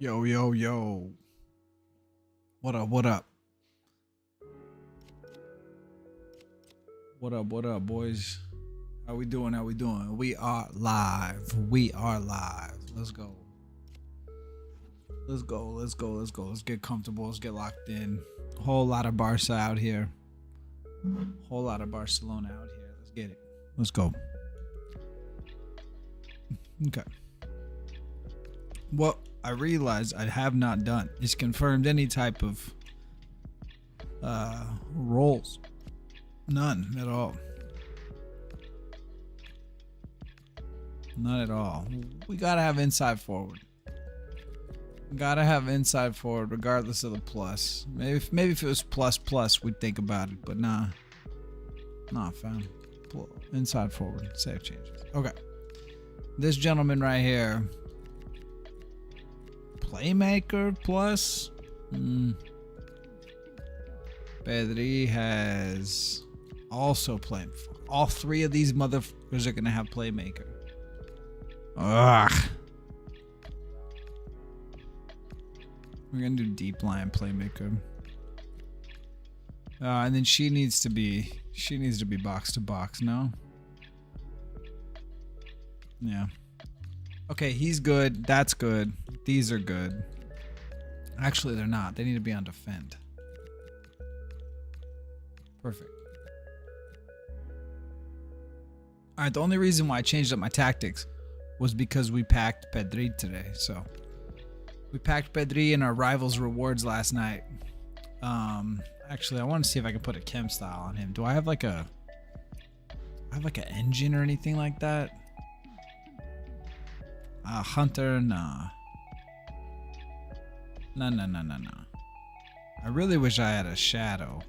Yo, yo, yo. What up, what up? What up, boys? How we doing? How we doing? We are live. We are live. Let's go. Let's go. Let's go. Let's go. Let's get comfortable. Let's get locked in. Whole lot of Barca out here. Whole lot of Barcelona out here. Let's get it. Let's go. Okay. What I realized I have not done is confirmed any type of roles. None at all. None at all. We gotta have inside forward. Gotta have inside forward regardless of the plus. Maybe if it was plus we'd think about it, but nah. Nah, fam. Inside forward. Save changes. Okay. This gentleman right here. Playmaker plus. Pedri has also played. All three of these motherfuckers are gonna have playmaker. Ugh. We're gonna do deep line playmaker. And then she needs to be box to box, no? Yeah. Okay, he's good. That's good. These are good. Actually, they're not. They need to be on defend. Perfect. Alright, the only reason why I changed up my tactics was because we packed Pedri today. So we packed Pedri in our rivals rewards last night. Actually, I want to see if I can put a chem style on him. Do I have like an engine or anything like that? Hunter, nah. No. I really wish I had a shadow.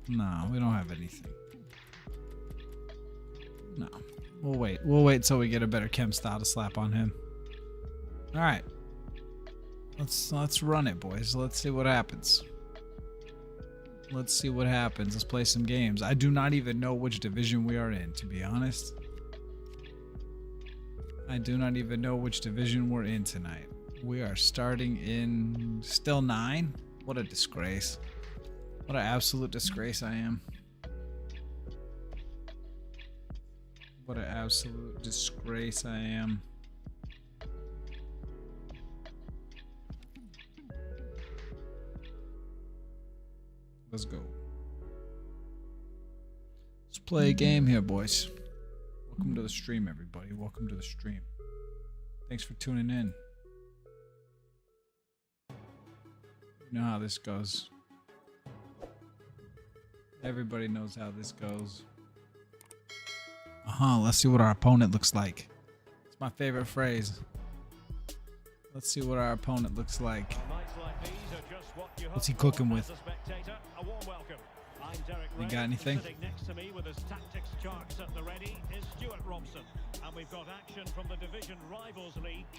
No, we don't have anything. No. We'll wait. We'll wait till we get a better chem style to slap on him. Alright. Let's run it, boys. Let's see what happens. Let's see what happens. Let's play some games. I do not even know which division we are in, to be honest. I do not even know which division we're in tonight. We are starting in still 9. What a disgrace. What an absolute disgrace I am. What an absolute disgrace I am. Let's go. Let's play a game here, boys. Welcome to the stream, everybody. Welcome to the stream. Thanks for tuning in. You know how this goes. Everybody knows how this goes. Let's see what our opponent looks like. It's my favorite phrase. Let's see what our opponent looks like. What's he cooking with? You got anything?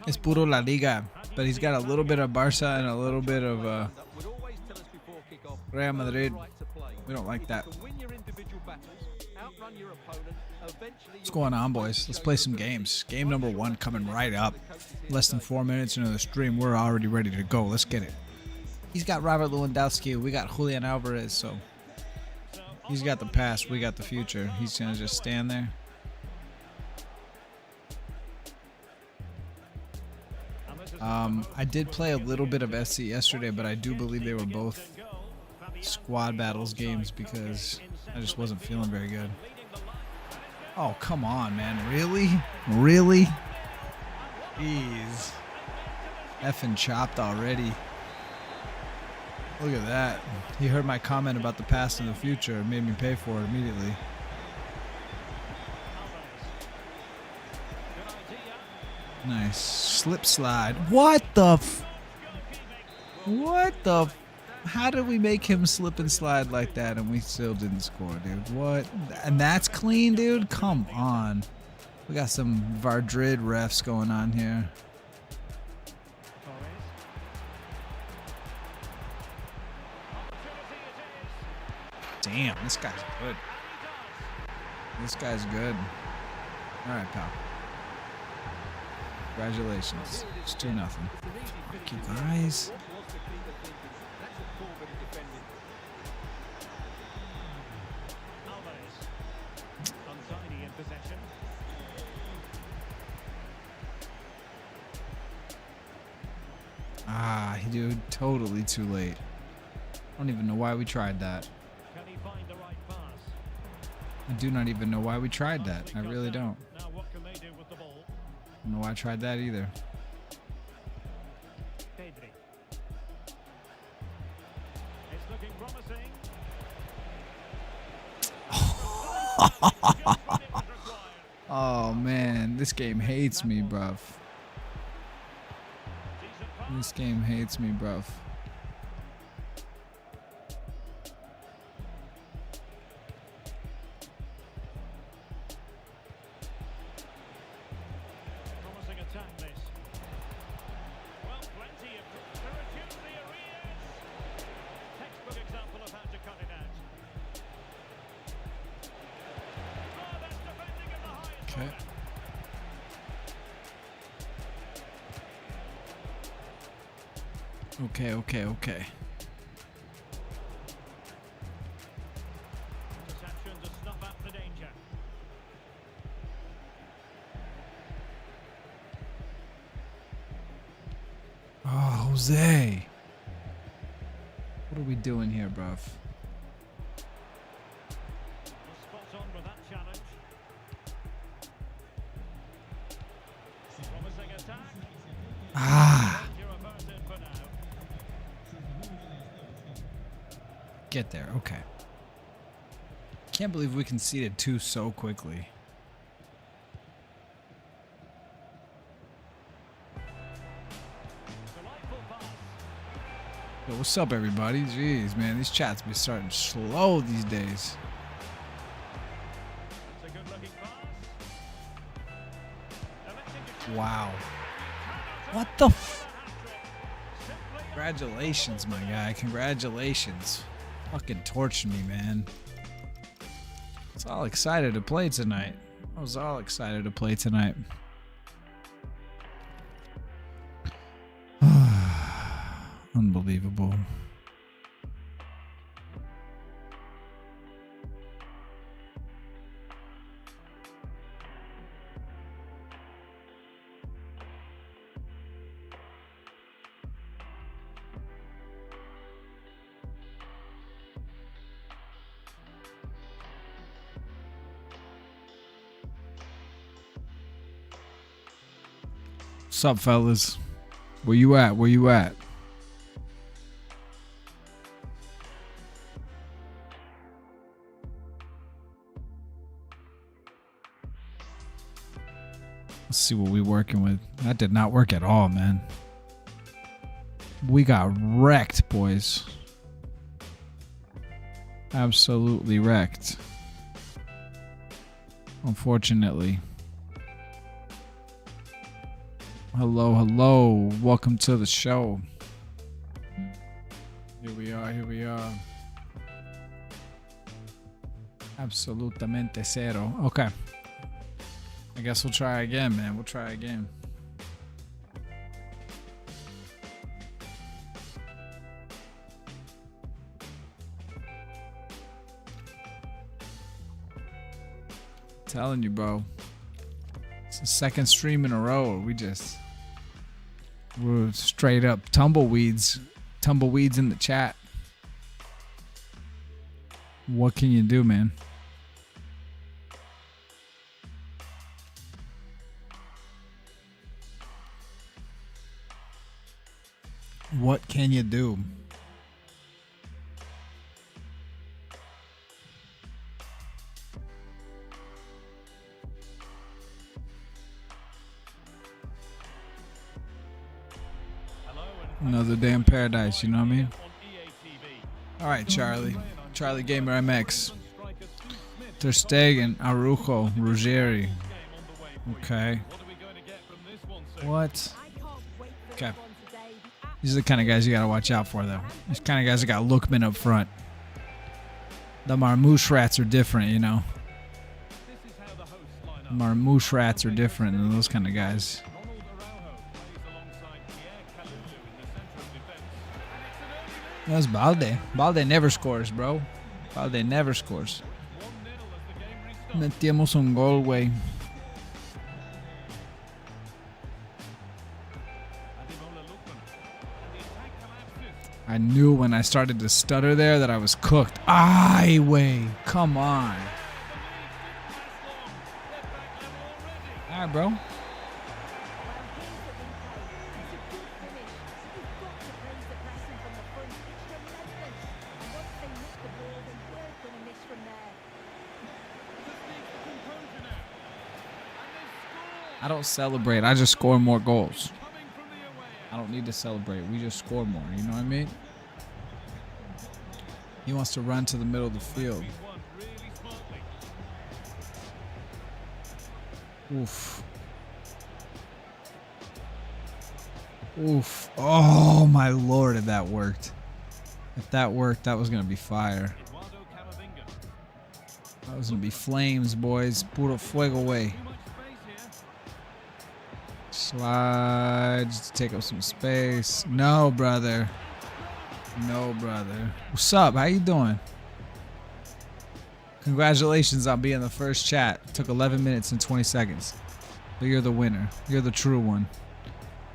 It's puro La Liga, but he's got a little bit of Barca and a little bit of Real Madrid. We don't like that. What's going on, boys? Let's play some games. Game number 1 coming right up. Less than 4 minutes into the stream, we're already ready to go. Let's get it. He's got Robert Lewandowski. We got Julian Alvarez, so he's got the past. We got the future. He's going to just stand there. I did play a little bit of SC yesterday, but I do believe they were both squad battles games because I just wasn't feeling very good. Oh, come on, man. Really? Really? Jeez. Effing chopped already. Look at that. He heard my comment about the past and the future and made me pay for it immediately. Nice. Slip slide. What the how did we make him slip and slide like that and we still didn't score, dude? What? And that's clean, dude? Come on. We got some Vardrid refs going on here. Damn, this guy's good. This guy's good. All right, pal. Congratulations. It's 2-0. Fuck you guys. Ah, he did totally too late. I don't even know why we tried that. I do not even know why we tried that. I really don't. I don't know why I tried that either. Pedri. It's looking promising. Oh man, this game hates me, bruv. This game hates me, bruv. Promising attack this. Well, plenty of to reduce the arrears. Textbook example of how to cut it out. Oh, that's defending at the highest Okay. order. Okay. Interception to snuff out the danger. Oh, Jose. What are we doing here, bruv? Spot on with that challenge. Promising attack. Ah, You're averted for now. get there. Okay. Can't believe we conceded 2 so quickly. Delightful pass. Yo, what's up, everybody? Jeez, man, these chats be starting slow these days. It's a good looking pass. Electing to Wow. What the f? Congratulations, my guy. Congratulations. Fucking torched me, man. I was all excited to play tonight. Unbelievable. What's up, fellas? Where you at? Let's see what we're working with. That did not work at all, man. We got wrecked, boys. Absolutely wrecked. Unfortunately. Hello. Welcome to the show. Here we are. Absolutamente cero. Okay. I guess we'll try again, man. We'll try again. Telling you, bro. It's the second stream in a row. We're straight up tumbleweeds in the chat. What can you do, man? What can you do? Another damn paradise, you know what I mean? All right, Charlie Gamer MX. Ter Stegen, Araujo, Ruggeri. Okay. What? Okay. These are the kind of guys you gotta watch out for, though. These kind of guys that got Lookman up front. The Marmouche rats are different, you know. Marmouche rats are different than those kind of guys. That's Balde. Balde never scores, bro. Balde never scores. Metíamos un gol, güey. I knew when I started to stutter there that I was cooked. Ay, way. Come on. All right, bro. I don't celebrate. I just score more goals. I don't need to celebrate. We just score more. You know what I mean? He wants to run to the middle of the field. Oof. Oof. Oh, my Lord, if that worked. If that worked, that was going to be fire. That was going to be flames, boys. Puro fuego way. Slides to take up some space. No, brother. No, brother. What's up? How you doing? Congratulations on being the first chat. It took 11 minutes and 20 seconds. But you're the winner. You're the true one.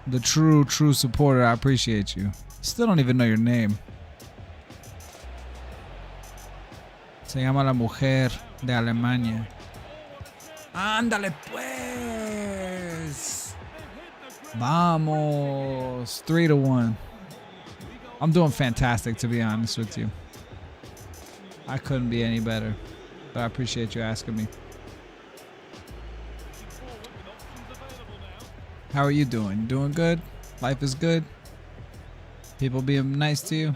The true supporter. I appreciate you. Still don't even know your name. Se llama la mujer de Alemania. Ándale pues. Vamos. 3-1. I'm doing fantastic, to be honest with you. I couldn't be any better. But I appreciate you asking me. How are you doing? Doing good? Life is good? People being nice to you?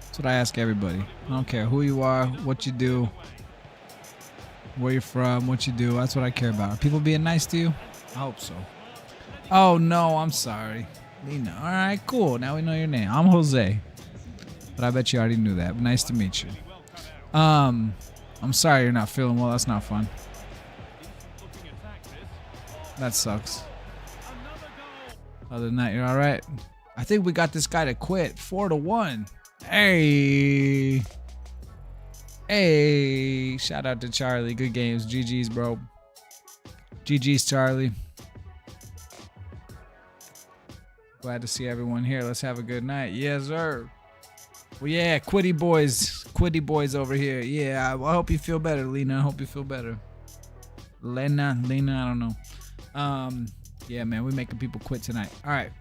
That's what I ask everybody. I don't care who you are, what you do, where you're from, what you do. That's what I care about. Are people being nice to you? I hope so. Oh, no, I'm sorry. Lena. All right, cool. Now we know your name. I'm Jose. But I bet you already knew that. Nice to meet you. I'm sorry you're not feeling well. That's not fun. That sucks. Other than that, you're all right. I think we got this guy to quit. 4-1. Hey. Hey. Shout out to Charlie. Good games. GG's, bro. GG's, Charlie. Glad to see everyone here. Let's have a good night. Yes, sir. Well, yeah, Quiddy boys. Quiddy boys over here. Yeah, I hope you feel better, Lena. I hope you feel better. Lena, I don't know. Yeah, man, we're making people quit tonight. All right.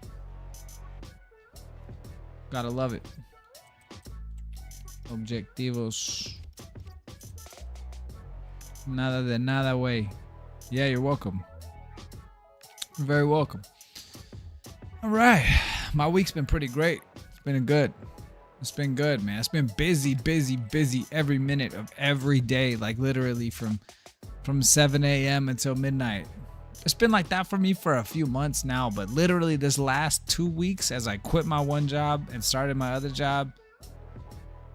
Gotta love it. Objetivos. Nada de nada way. Yeah, you're welcome. You're very welcome. All right. My week's been pretty great. It's been good. It's been good, man. It's been busy every minute of every day. Like literally from 7 a.m. until midnight. It's been like that for me for a few months now. But literally this last 2 weeks as I quit my one job and started my other job.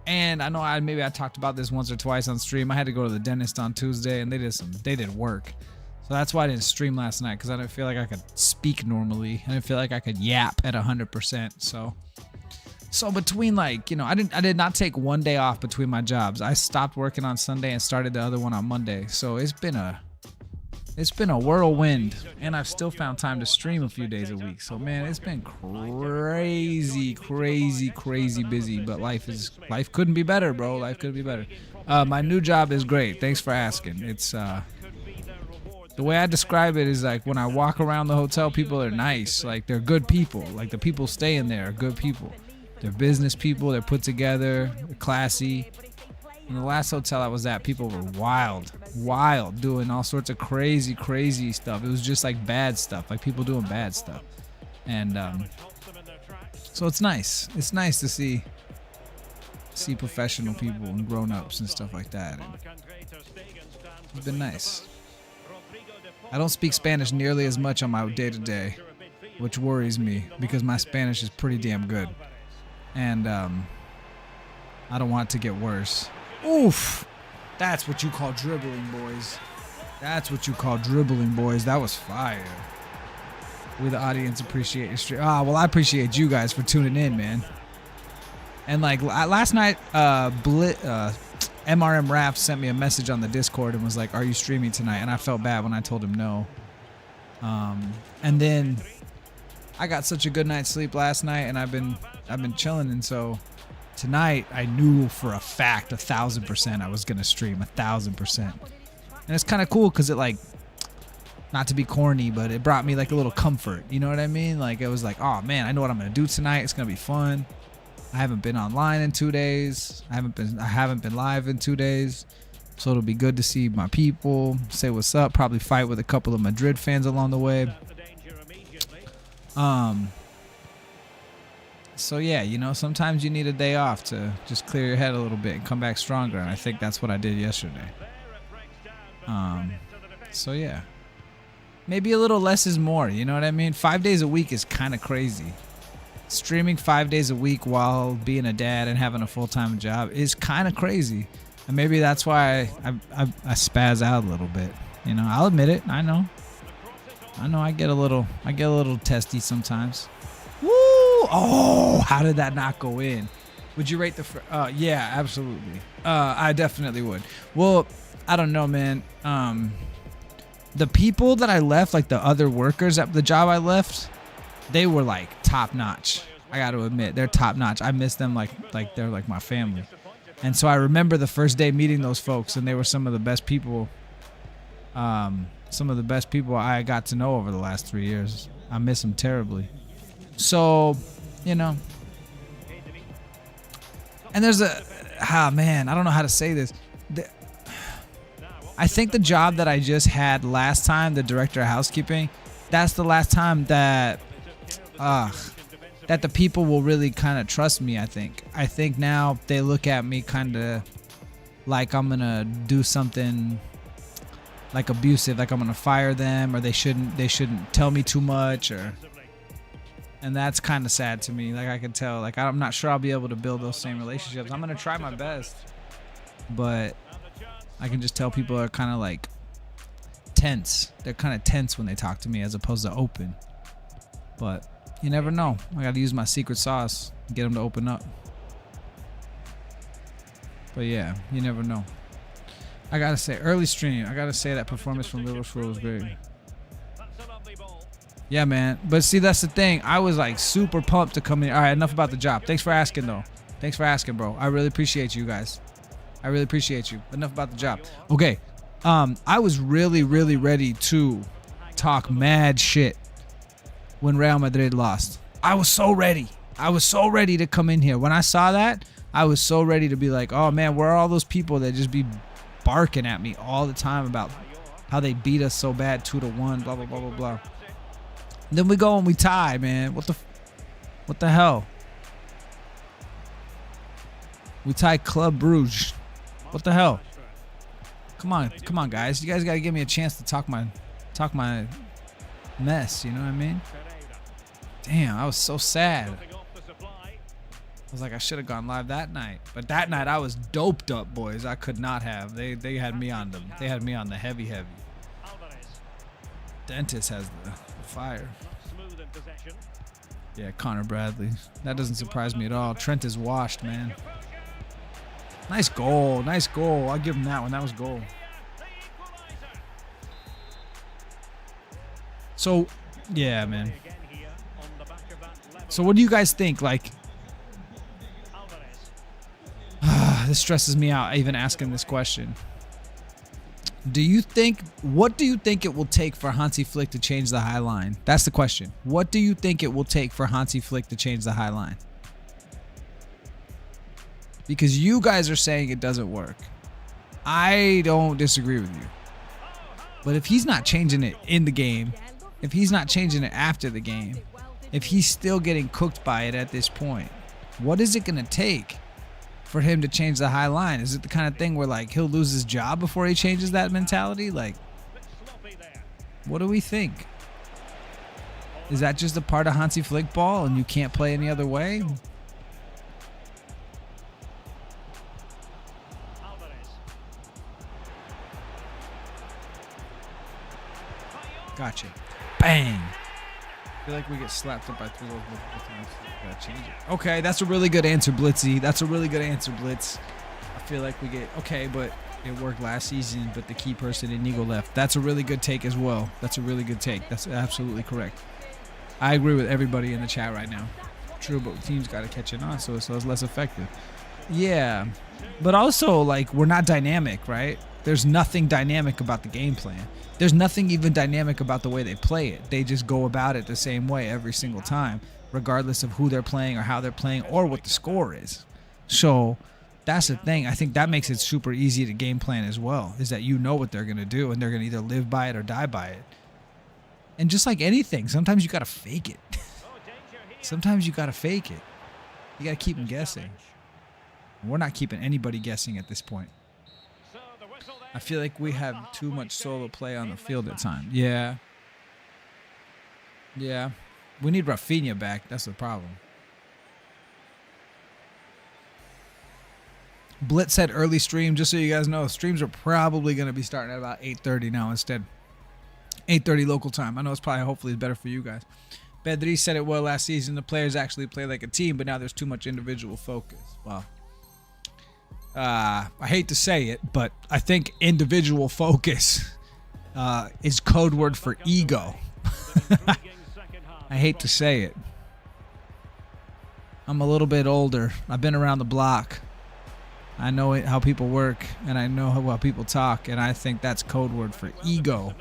And I know maybe I talked about this once or twice on stream. I had to go to the dentist on Tuesday and they did work. So that's why I didn't stream last night, because I didn't feel like I could speak normally. I didn't feel like I could yap at 100%. So between I did not take one day off between my jobs. I stopped working on Sunday and started the other one on Monday. So it's been a whirlwind, and I've still found time to stream a few days a week. So man, it's been crazy busy. But life couldn't be better, bro. Life couldn't be better. My new job is great. Thanks for asking. It's the way I describe it is like when I walk around the hotel, people are nice. Like they're good people. Like the people staying there are good people. They're business people. They're put together. They're classy. In the last hotel I was at, people were wild, doing all sorts of crazy stuff. It was just like bad stuff, like people doing bad stuff. And so it's nice. It's nice to see professional people and grown-ups and stuff like that. And it's been nice. I don't speak Spanish nearly as much on my day-to-day, which worries me because my Spanish is pretty damn good. And I don't want it to get worse. Oof! That's what you call dribbling, boys. That's what you call dribbling, boys. That was fire. We the audience appreciate your stream. Ah, well, I appreciate you guys for tuning in, man. And like last night, MRM Raft sent me a message on the Discord and was like, "Are you streaming tonight?" And I felt bad when I told him no. And then I got such a good night's sleep last night, and I've been chilling, and so tonight I knew for a fact 1,000% I was gonna stream 1,000%, and it's kind of cool because it, like, not to be corny, but it brought me like a little comfort. You know what I mean? Like, it was like, oh man, I know what I'm gonna do tonight. It's gonna be fun. I haven't been online in 2 days. I haven't been live in 2 days. So it'll be good to see my people, say what's up, probably fight with a couple of Madrid fans along the way. So yeah, you know, sometimes you need a day off to just clear your head a little bit and come back stronger, and I think that's what I did yesterday. So yeah. Maybe a little less is more, you know what I mean? 5 days a week is kind of crazy. Streaming 5 days a week while being a dad and having a full-time job is kind of crazy. And maybe that's why I spaz out a little bit. You know, I'll admit it. I know I get a little testy sometimes. Woo! Oh, how did that not go in? Would you rate the yeah, absolutely. I definitely would. Well, I don't know, man. The people that I left, like the other workers at the job I left, they were like top notch. I got to admit, they're top notch. I miss them like they're like my family. And so I remember the first day meeting those folks, and they were some of the best people. Some of the best people I got to know over the last 3 years. I miss them terribly. So, you know. And there's man, I don't know how to say this. I think the job that I just had last time, the director of housekeeping, that's the last time that the people will really kind of trust me. I think now they look at me kind of like I'm gonna do something like abusive, like I'm gonna fire them, or they shouldn't tell me too much, and that's kind of sad to me. Like, I can tell, like, I'm not sure I'll be able to build those same relationships. I'm gonna try my best, but I can just tell people are kind of like tense. They're kind of tense when they talk to me as opposed to open. But you never know. I got to use my secret sauce and get them to open up. But yeah, you never know. I got to say, early stream, I got to say that performance from Liverpool was great. Yeah, man. But see, that's the thing. I was like super pumped to come in. All right, enough about the job. Thanks for asking, though. Thanks for asking, bro. I really appreciate you guys. I really appreciate you. Enough about the job. Okay. I was really, really ready to talk mad shit when Real Madrid lost. I was so ready. I was so ready to come in here. When I saw that, I was so ready to be like, oh man, where are all those people that just be barking at me all the time about how they beat us so bad, 2-1, blah, blah, blah, blah, blah. Then we go and we tie, man. What the hell? We tie Club Brugge. What the hell? Come on, guys. You guys gotta give me a chance to talk my mess. You know what I mean? Damn, I was so sad. I was like, I should have gone live that night. But that night I was doped up, boys. I could not have. They had me on them. They had me on the heavy. Dentist has the fire. Yeah, Connor Bradley. That doesn't surprise me at all. Trent is washed, man. Nice goal. Nice goal. I'll give him that one. That was goal. So, yeah, man. So what do you guys think? Like, this stresses me out even asking this question. What do you think it will take for Hansi Flick to change the high line? That's the question. What do you think it will take for Hansi Flick to change the high line? Because you guys are saying it doesn't work. I don't disagree with you. But if he's not changing it in the game, if he's not changing it after the game, if he's still getting cooked by it at this point, what is it going to take for him to change the high line? Is it the kind of thing where, like, he'll lose his job before he changes that mentality? Like, what do we think? Is that just a part of Hansi Flick ball and you can't play any other way? Gotcha. Bang. I feel like we get slapped up by 3 goals multiple times. Gotta change it. Okay, that's a really good answer, Blitzy. That's a really good answer, Blitz. I feel like we get okay, but it worked last season, but the key person Inigo left. That's a really good take as well. That's a really good take. That's absolutely correct. I agree with everybody in the chat right now. True, but teams got to catch it on, so it's less effective. Yeah, but also, like, we're not dynamic, right? There's nothing dynamic about the game plan. There's nothing even dynamic about the way they play it. They just go about it the same way every single time, regardless of who they're playing or how they're playing or what the score is. So that's the thing. I think that makes it super easy to game plan as well, is that you know what they're going to do, and they're going to either live by it or die by it. And just like anything, sometimes you got to fake it. Sometimes you got to fake it. You got to keep them guessing. We're not keeping anybody guessing at this point. I feel like we have too much solo play on the field at times. Yeah. Yeah. We need Rafinha back. That's the problem. Blitz said early stream. Just so you guys know, streams are probably going to be starting at about 8:30 now instead. 8:30 local time. I know it's probably, hopefully, it's better for you guys. Pedri said it well last season. The players actually play like a team, but now there's too much individual focus. Wow. I hate to say it, but I think individual focus is code word for ego. I hate to say it. I'm a little bit older. I've been around the block. I know how people work, and I know how people talk, and I think that's code word for ego.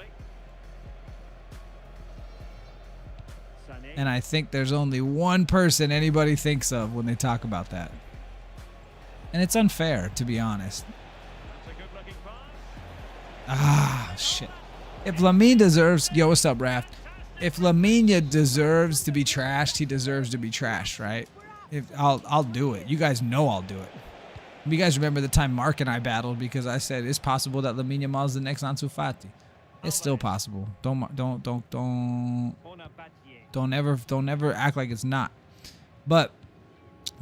And I think there's only one person anybody thinks of when they talk about that. And it's unfair, to be honest. Ah, shit. If Lamine deserves... Yo, what's up, Raph? If Lamine deserves to be trashed, he deserves to be trashed, right? I'll do it. You guys know I'll do it. You guys remember the time Mark and I battled because I said it's possible that Lamine Yamal is the next Ansu Fati. It's still possible. Don't ever act like it's not. But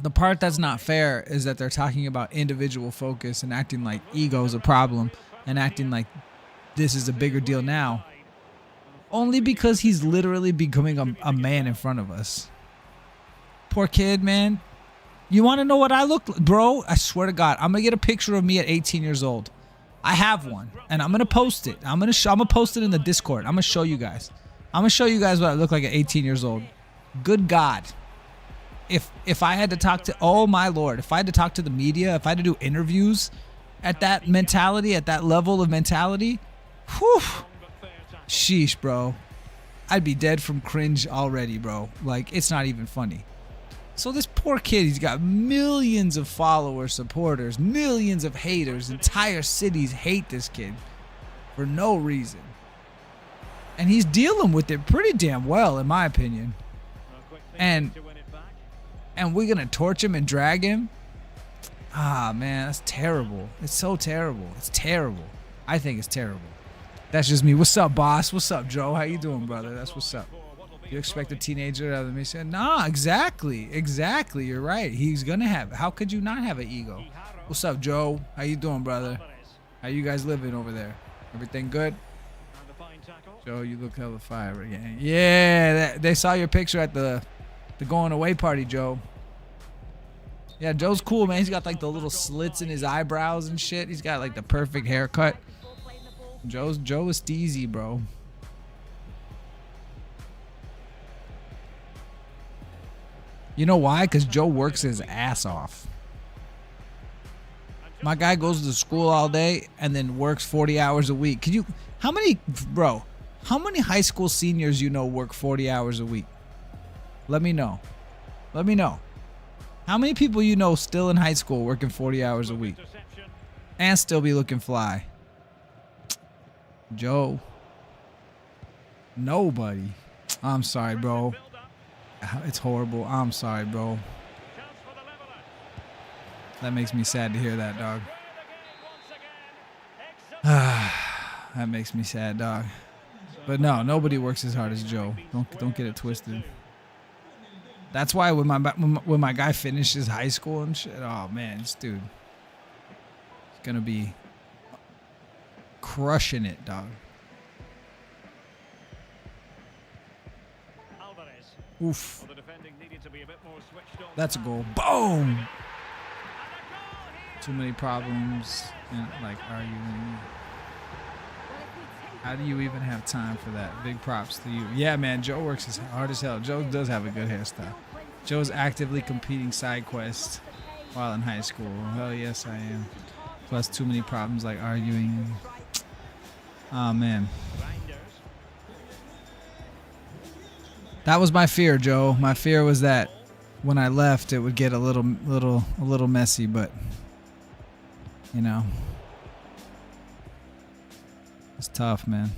the part that's not fair is that they're talking about individual focus and acting like ego is a problem and acting like this is a bigger deal now. Only because he's literally becoming a man in front of us. Poor kid, man. You want to know what I look like? Bro, I swear to God, I'm going to get a picture of me at 18 years old. I have one, and I'm going to post it. I'm going to post it in the Discord. I'm going to show you guys. I'm going to show you guys what I look like at 18 years old. Good God. If I had to talk to, oh my Lord, if I had to talk to the media, if I had to do interviews at that mentality, at that level of mentality, whew, sheesh, bro. I'd be dead from cringe already, bro. Like, it's not even funny. So this poor kid, he's got millions of followers, supporters, millions of haters. Entire cities hate this kid for no reason. And he's dealing with it pretty damn well, in my opinion. And we're going to torch him and drag him? Ah, man, that's terrible. It's so terrible. It's terrible. I think it's terrible. That's just me. What's up, boss? What's up, Joe? How you doing, brother? That's what's up. You expect a teenager rather than me saying, nah, exactly. Exactly. You're right. He's going to have it. How could you not have an ego? What's up, Joe? How you doing, brother? How you guys living over there? Everything good? Joe, you look hella fire again. Yeah, they saw your picture at the going away party, Joe. Yeah, Joe's cool, man. He's got like the little slits in his eyebrows and shit. He's got like the perfect haircut. Joe is steezy, bro. You know why? Because Joe works his ass off. My guy goes to school all day and then works 40 hours a week. How many high school seniors you know work 40 hours a week? Let me know. Let me know. How many people you know still in high school working 40 hours a week and still be looking fly? Joe. Nobody. I'm sorry, bro. It's horrible. I'm sorry, bro. That makes me sad to hear that, dog. That makes me sad, dog. But no, nobody works as hard as Joe. Don't get it twisted. That's why when my guy finishes high school and shit, oh man, this dude is gonna be crushing it, dog. Oof. Well, the defending needed to be a bit more switched on. That's a goal. Boom. Too many problems. And like, how do you even have time for that? Big props to you. Yeah, man. Joe works as hard as hell. Joe does have a good hairstyle. Joe's actively competing side quests while in high school. Hell yes, I am. Plus, too many problems like arguing. Oh man. That was my fear, Joe. My fear was that when I left, it would get a little messy, but you know, it's tough, man.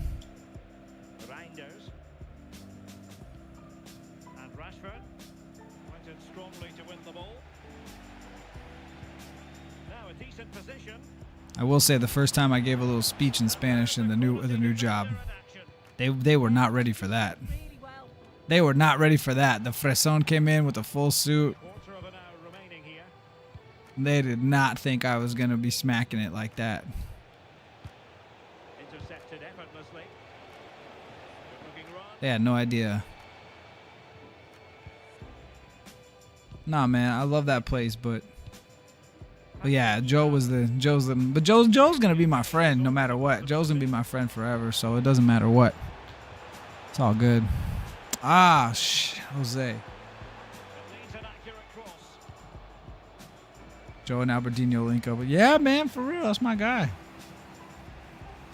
Reinders. And Rashford went in strongly to win the ball. Now a decent position. I will say the first time I gave a little speech in Spanish in the new job, they were not ready for that. They were not ready for that. The Fresón came in with a full suit. Quarter of an hour remaining here. They did not think I was going to be smacking it like that. Intercepted effortlessly. Good looking run. They had no idea. Nah, man, I love that place, but yeah, Joe's gonna be my friend no matter what. Joe's gonna be my friend forever, so it doesn't matter what. It's all good. Ah, Jose. It leads an accurate cross. Joe and Albertino link up. Yeah, man, for real, that's my guy.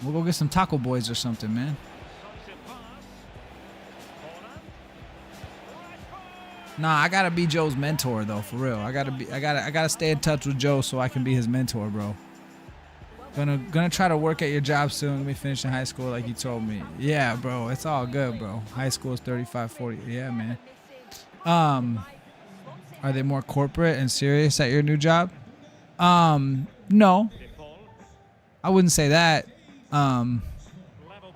We'll go get some Taco Boys or something, man. Decisive pass. Corner. Rashford. Nah, I gotta be Joe's mentor though, for real. I gotta stay in touch with Joe so I can be his mentor, bro. Gonna try to work at your job soon. Let me finish in high school like you told me. Yeah, bro, it's all good, bro. High school is 35, 40. Yeah, man. Are they more corporate and serious at your new job? No, I wouldn't say that. Level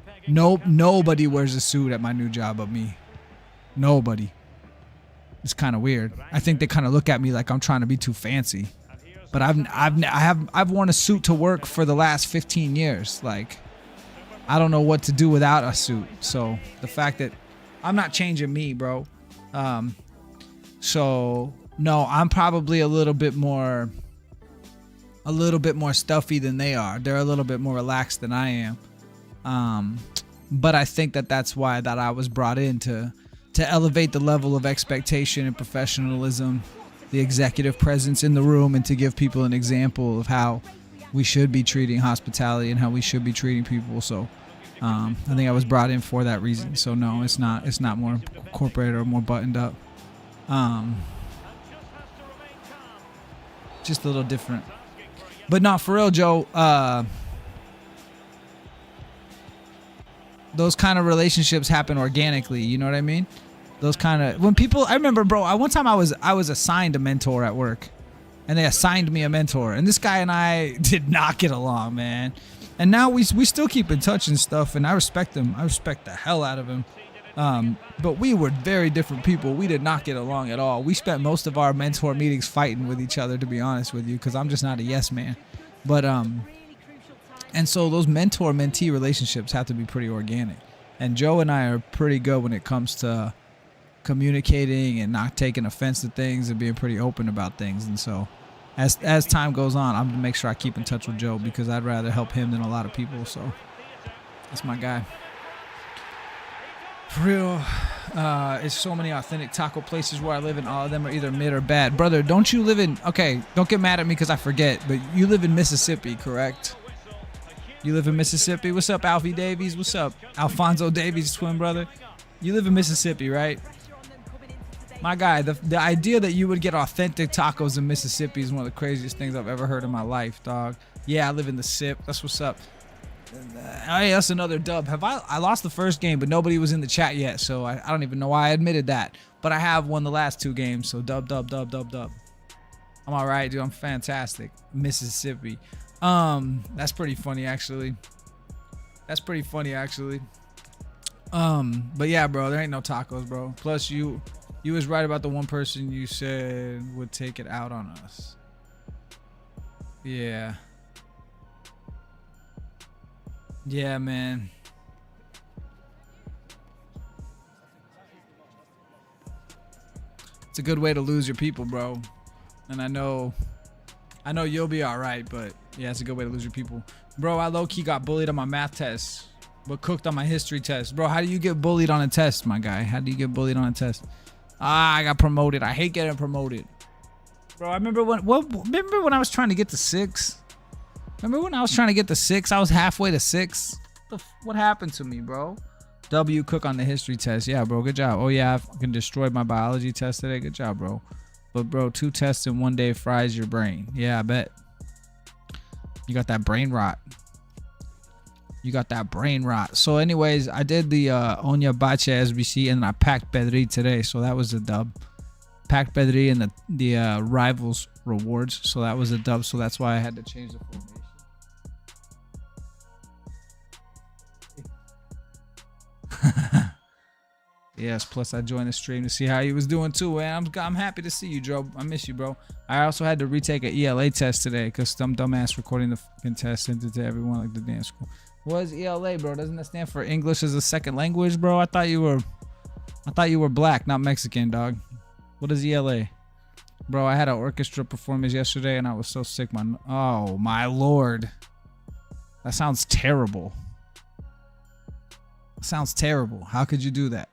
pegging. Nope, nobody wears a suit at my new job but me. Nobody. It's kind of weird. I think they kind of look at me like I'm trying to be too fancy. And here's But I've worn a suit to work for the last 15 years. Like, I don't know what to do without a suit. So the fact that I'm not changing me, bro. So no, I'm probably a little bit more stuffy than they are. They're a little bit more relaxed than I am. But I think that's why that I was brought in to elevate the level of expectation and professionalism, the executive presence in the room, and to give people an example of how we should be treating hospitality and how we should be treating people. So I think I was brought in for that reason. So no, it's not more corporate or more buttoned up. Just a little different. But not for real, Joe. Those kind of relationships happen organically. You know what I mean? Those kind of when people. I remember, bro. One time I was assigned a mentor at work, and they assigned me a mentor, and this guy and I did not get along, man. And now we still keep in touch and stuff, and I respect him. I respect the hell out of him. But we were very different people. We did not get along at all. We spent most of our mentor meetings fighting with each other, to be honest with you, because I'm just not a yes man. But and so those mentor-mentee relationships have to be pretty organic. And Joe and I are pretty good when it comes to communicating and not taking offense to things and being pretty open about things. And so as time goes on, I'm going to make sure I keep in touch with Joe because I'd rather help him than a lot of people. So that's my guy. For real, it's so many authentic taco places where I live, and all of them are either mid or bad. Brother, don't you live in... Okay, don't get mad at me because I forget, but you live in Mississippi, correct? You live in Mississippi? What's up, Alfie Davies? What's up, Alfonso Davies' twin brother? You live in Mississippi, right? My guy, the idea that you would get authentic tacos in Mississippi is one of the craziest things I've ever heard in my life, dog. Yeah, I live in the SIP. That's what's up. Hey, that's another dub. I lost the first game, but nobody was in the chat yet, so I don't even know why I admitted that. But I have won the last 2 games, so dub. I'm all right, dude. I'm fantastic. Mississippi. That's pretty funny, actually. But yeah, bro, there ain't no tacos, bro. Plus, you was right about the one person you said would take it out on us. Yeah. Yeah, man. It's a good way to lose your people, bro. And I know you'll be all right, but yeah, it's a good way to lose your people. Bro, I low-key got bullied on my math test, but cooked on my history test. Bro, how do you get bullied on a test, my guy? How do you get bullied on a test? I got promoted. I hate getting promoted. Bro, I remember when I was trying to get to 6? Remember when I was trying to get to 6? I was halfway to 6. What happened to me, bro? W, cook on the history test. Yeah, bro, good job. Oh, yeah, I fucking destroyed my biology test today. Good job, bro. But, bro, 2 tests in 1 day fries your brain. Yeah, I bet. You got that brain rot. You got that brain rot. So, anyways, I did the Onya Bache SBC, and I packed Pedri today. So, that was a dub. Packed Pedri and the Rivals rewards. So, that was a dub. So, that's why I had to change the formation. Yes, plus I joined the stream to see how he was doing too, man. I'm happy to see you, Joe. I miss you, bro. I also had to retake an ELA test today because some dumbass recording the fucking test sent it to everyone like the dance school. What is ELA, bro? Doesn't that stand for English as a second language, bro? I thought you were black, not Mexican, dog. What is ELA? Bro, I had an orchestra performance yesterday and I was so sick, man. Oh my lord. That sounds terrible. Sounds terrible. How could you do that?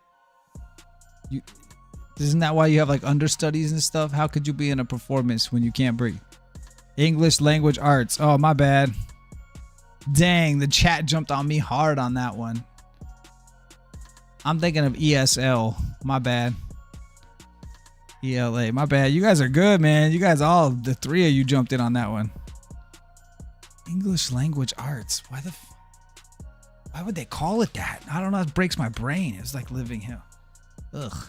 Isn't that why you have like understudies and stuff? How could you be in a performance when you can't breathe? English language arts. Oh, my bad. Dang, the chat jumped on me hard on that one. I'm thinking of ESL. My bad. ELA. My bad. You guys are good, man. You guys all, the 3 of you jumped in on that one. English language arts. Why would they call it that? I don't know. It breaks my brain. It's like living here. Ugh.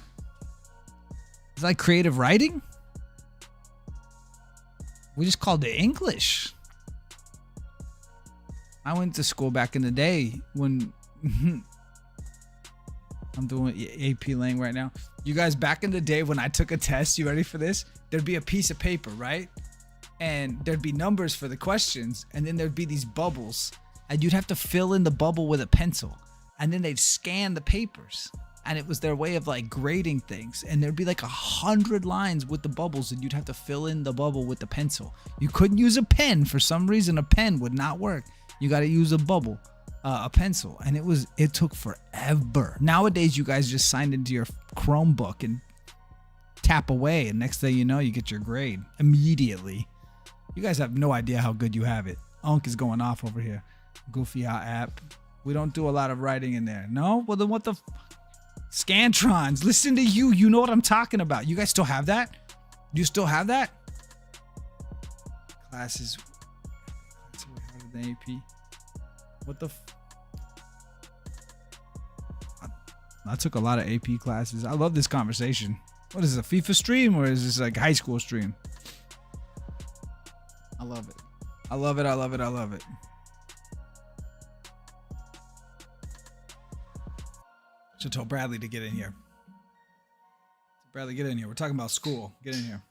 It's like creative writing? We just called it English. I went to school back in the day when I'm doing AP Lang right now. You guys, back in the day when I took a test, you ready for this? There'd be a piece of paper, right? And there'd be numbers for the questions, and then there'd be these bubbles, and you'd have to fill in the bubble with a pencil, and then they'd scan the papers. And it was their way of like grading things. And there'd be like 100 lines with the bubbles and you'd have to fill in the bubble with the pencil. You couldn't use a pen. For some reason, a pen would not work. You got to use a pencil. And it took forever. Nowadays, you guys just signed into your Chromebook and tap away. And next thing you know, you get your grade immediately. You guys have no idea how good you have it. Unk is going off over here. Goofy app. We don't do a lot of writing in there. No? Well, then what the... Scantrons, listen to you. You know what I'm talking about. You guys still have that? Do you still have that? Classes. That's way harder than AP. What the? I took a lot of AP classes. I love this conversation. What is it, a FIFA stream or is this like high school stream? I love it. I love it. I love it. I love it. Should tell Bradley to get in here. Bradley, get in here. We're talking about school. Get in here.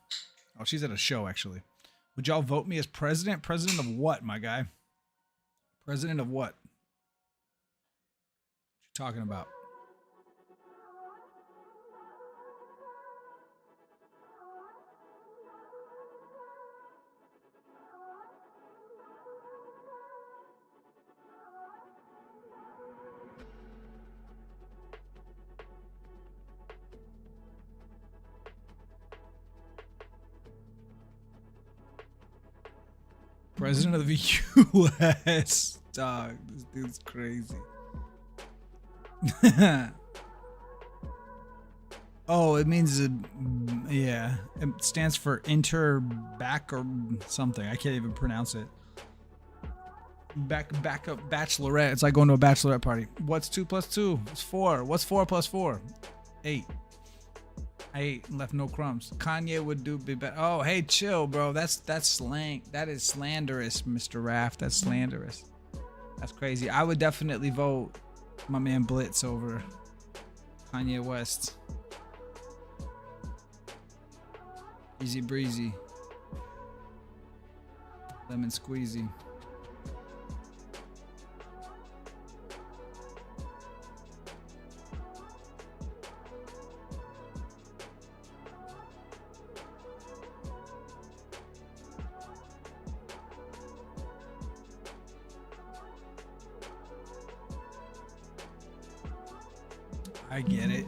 Oh, she's at a show, actually. Would y'all vote me as president? President of what, my guy? President of what? What you talking about? President of the U.S. Dog, this dude's crazy. Oh, it means, yeah. It stands for back or something. I can't even pronounce it. Back up bachelorette. It's like going to a bachelorette party. What's 2 plus 2? It's 4. What's 4 plus 4? 8. I ate and left no crumbs. Kanye would be better. Oh, hey, chill, bro. That's slang. That is slanderous, Mr. Raft. That's slanderous. That's crazy. I would definitely vote my man Blitz over Kanye West. Easy breezy. Lemon squeezy. I get it.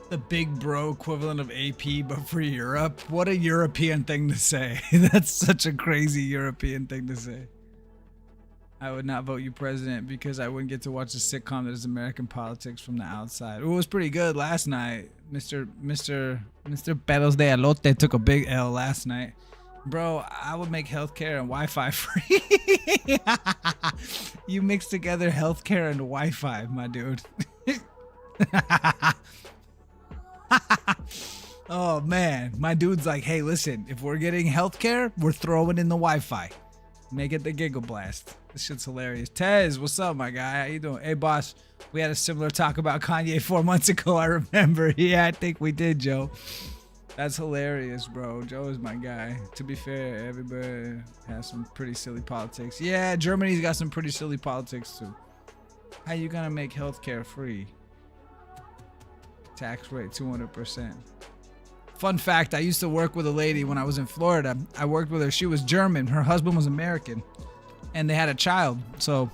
The big bro equivalent of AP, but for Europe. What a European thing to say. That's such a crazy European thing to say. I would not vote you president because I wouldn't get to watch a sitcom that is American politics from the outside. It was pretty good last night. Mr. Pelos de Alote took a big L last night. Bro, I would make healthcare and Wi-Fi free. You mix together healthcare and Wi-Fi, my dude. Oh man, my dude's like, hey, listen, if we're getting healthcare, we're throwing in the Wi-Fi. Make it the Giggle Blast. This shit's hilarious. Tez, what's up, my guy? How you doing? Hey, boss, we had a similar talk about Kanye 4 months ago, I remember. Yeah, I think we did, Joe. That's hilarious, bro. Joe is my guy. To be fair, everybody has some pretty silly politics. Yeah, Germany's got some pretty silly politics, too. How you gonna make healthcare free? Tax rate 200%. Fun fact, I used to work with a lady when I was in Florida. I worked with her. She was German. Her husband was American. And they had a child. So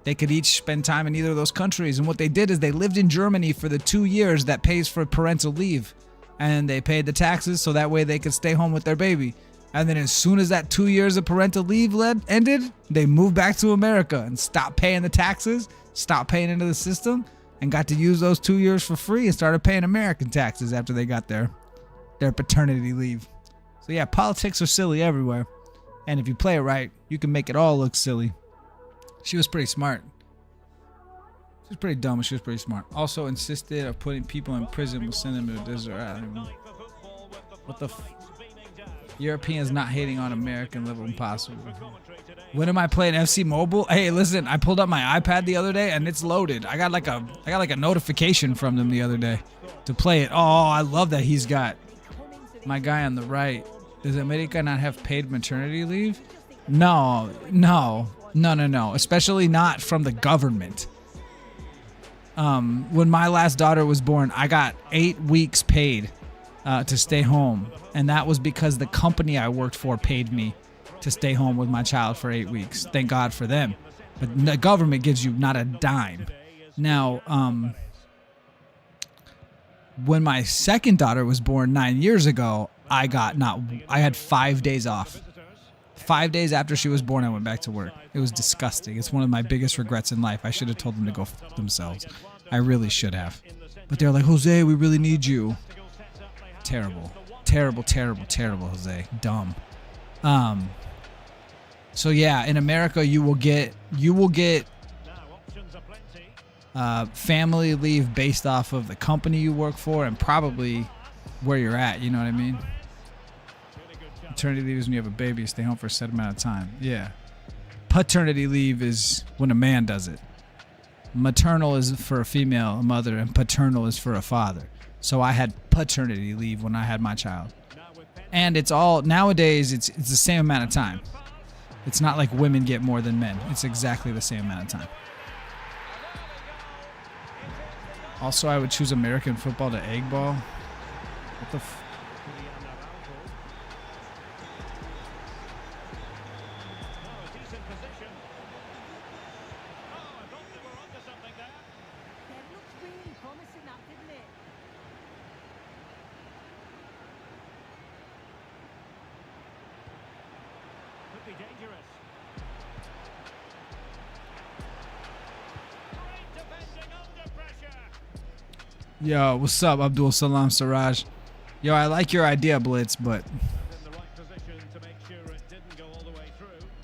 they could each spend time in either of those countries. And what they did is they lived in Germany for the 2 years that pays for parental leave. And they paid the taxes so that way they could stay home with their baby. And then as soon as that 2 years of parental leave ended, they moved back to America and stopped paying the taxes, stopped paying into the system, and got to use those 2 years for free and started paying American taxes after they got their paternity leave. So yeah, politics are silly everywhere. And if you play it right, you can make it all look silly. She was pretty smart. She was pretty dumb, but she was pretty smart. Also insisted of putting people in prison will send them to the desert. What the Europeans not hating on American level impossible. When am I playing FC Mobile? Hey, listen, I pulled up my iPad the other day and it's loaded. I got like a notification from them the other day to play it. Oh, I love that he's got my guy on the right. Does America not have paid maternity leave? No. Especially not from the government. When my last daughter was born, I got 8 weeks paid to stay home. And that was because the company I worked for paid me to stay home with my child for 8 weeks. Thank God for them. But the government gives you not a dime. Now, when my second daughter was born 9 years ago, I had 5 days off. 5 days after she was born, I went back to work. It was disgusting. It's one of my biggest regrets in life. I should have told them to go f themselves. I really should have. But they're like, Jose, we really need you. Terrible, Jose. Dumb. So yeah, in America, you will get family leave based off of the company you work for and probably where you're at. You know what I mean? Maternity leave is when you have a baby, you stay home for a set amount of time. Yeah. Paternity leave is when a man does it. Maternal is for a female, a mother, and paternal is for a father. So I had paternity leave when I had my child. And it's all, nowadays, it's the same amount of time. It's not like women get more than men. It's exactly the same amount of time. Also, I would choose American football to egg ball. What the f... Yo, what's up, Abdul Salam Siraj? Yo, I like your idea, Blitz, but...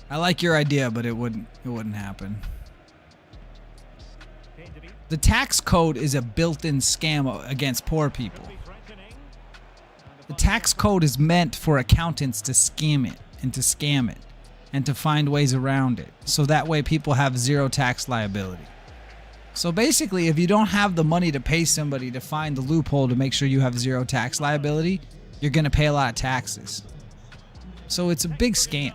I like your idea, but it wouldn't happen. The tax code is a built-in scam against poor people. The tax code is meant for accountants to scam it and to find ways around it. So that way people have zero tax liability. So basically, if you don't have the money to pay somebody to find the loophole to make sure you have zero tax liability, you're going to pay a lot of taxes. So it's a big scam.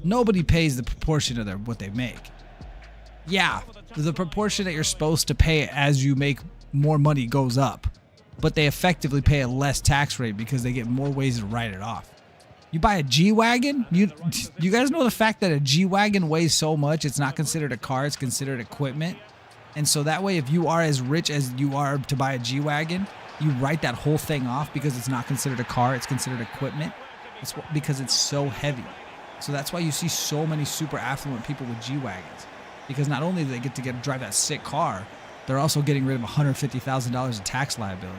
Nobody pays the proportion of what they make. Yeah, the proportion that you're supposed to pay as you make more money goes up, but they effectively pay a less tax rate because they get more ways to write it off. You buy a G-Wagon? You guys know the fact that a G-Wagon weighs so much, it's not considered a car, it's considered equipment. And so that way, if you are as rich as you are to buy a G-Wagon, you write that whole thing off because it's not considered a car, it's considered equipment. Because it's so heavy. So that's why you see so many super affluent people with G-Wagons. Because not only do they get to drive that sick car, they're also getting rid of $150,000 of tax liability.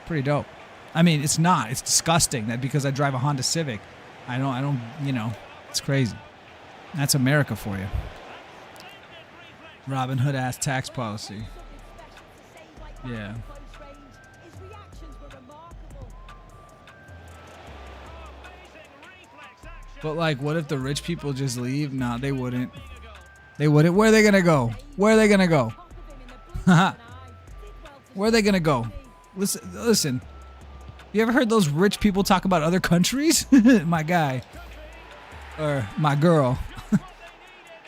Pretty dope. I mean, it's not. It's disgusting that because I drive a Honda Civic, I don't, you know, it's crazy. That's America for you. Robin Hood ass tax policy. Yeah. But like, what if the rich people just leave? Nah, they wouldn't. They wouldn't. Where are they gonna go? Where are they gonna go? Where are they gonna go? Listen. You ever heard those rich people talk about other countries? My guy. Or my girl.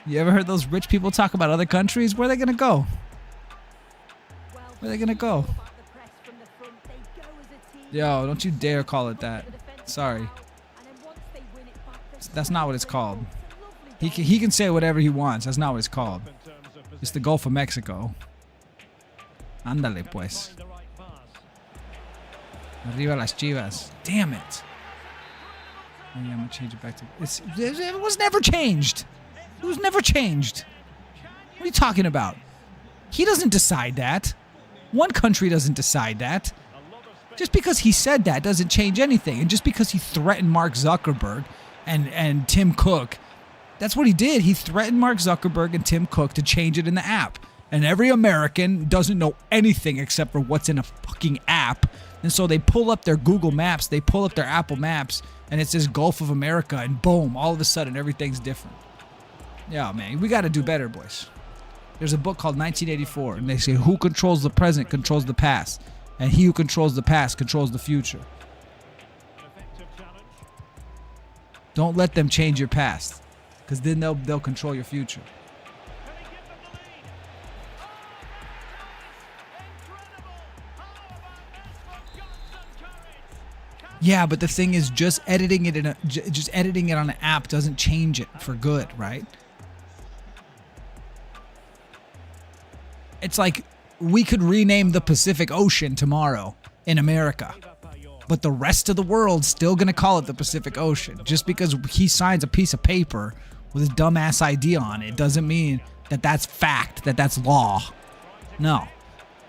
You ever heard those rich people talk about other countries? Where are they gonna go? Where are they gonna go? Yo, don't you dare call it that. Sorry. That's not what it's called. He can say whatever he wants. That's not what it's called. It's the Gulf of Mexico. Ándale pues. Arriba las Chivas. Damn it. Oh, yeah, I'm gonna change it back to. It was never changed. It was never changed. What are you talking about? He doesn't decide that. One country doesn't decide that. Just because he said that doesn't change anything. And just because he threatened Mark Zuckerberg and Tim Cook, that's what he did. He threatened Mark Zuckerberg and Tim Cook to change it in the app. And every American doesn't know anything except for what's in a fucking app. And so they pull up their Google Maps, they pull up their Apple Maps, and it says Gulf of America, and boom, all of a sudden everything's different. Yeah, man, we got to do better, boys. There's a book called 1984, and they say who controls the present controls the past, and he who controls the past controls the future. Don't let them change your past, because then they'll control your future. Yeah, but the thing is, just editing it on an app doesn't change it for good, right? It's like we could rename the Pacific Ocean tomorrow in America, but the rest of the world's still gonna call it the Pacific Ocean. Just because he signs a piece of paper with his dumbass idea on it doesn't mean that that's fact, that that's law. No,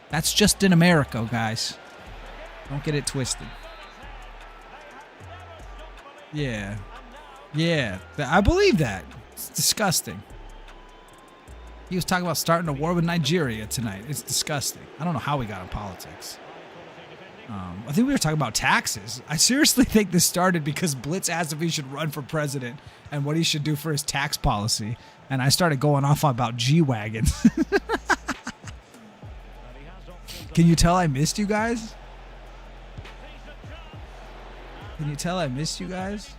that's just in America, guys. Don't get it twisted. Yeah. I believe that. It's disgusting. He was talking about starting a war with Nigeria tonight. It's disgusting. I don't know how we got in politics. I think we were talking about taxes. I seriously think this started because Blitz asked if he should run for president and what he should do for his tax policy. And I started going off about G-Wagons. Can you tell I missed you guys? Can you tell I missed you guys?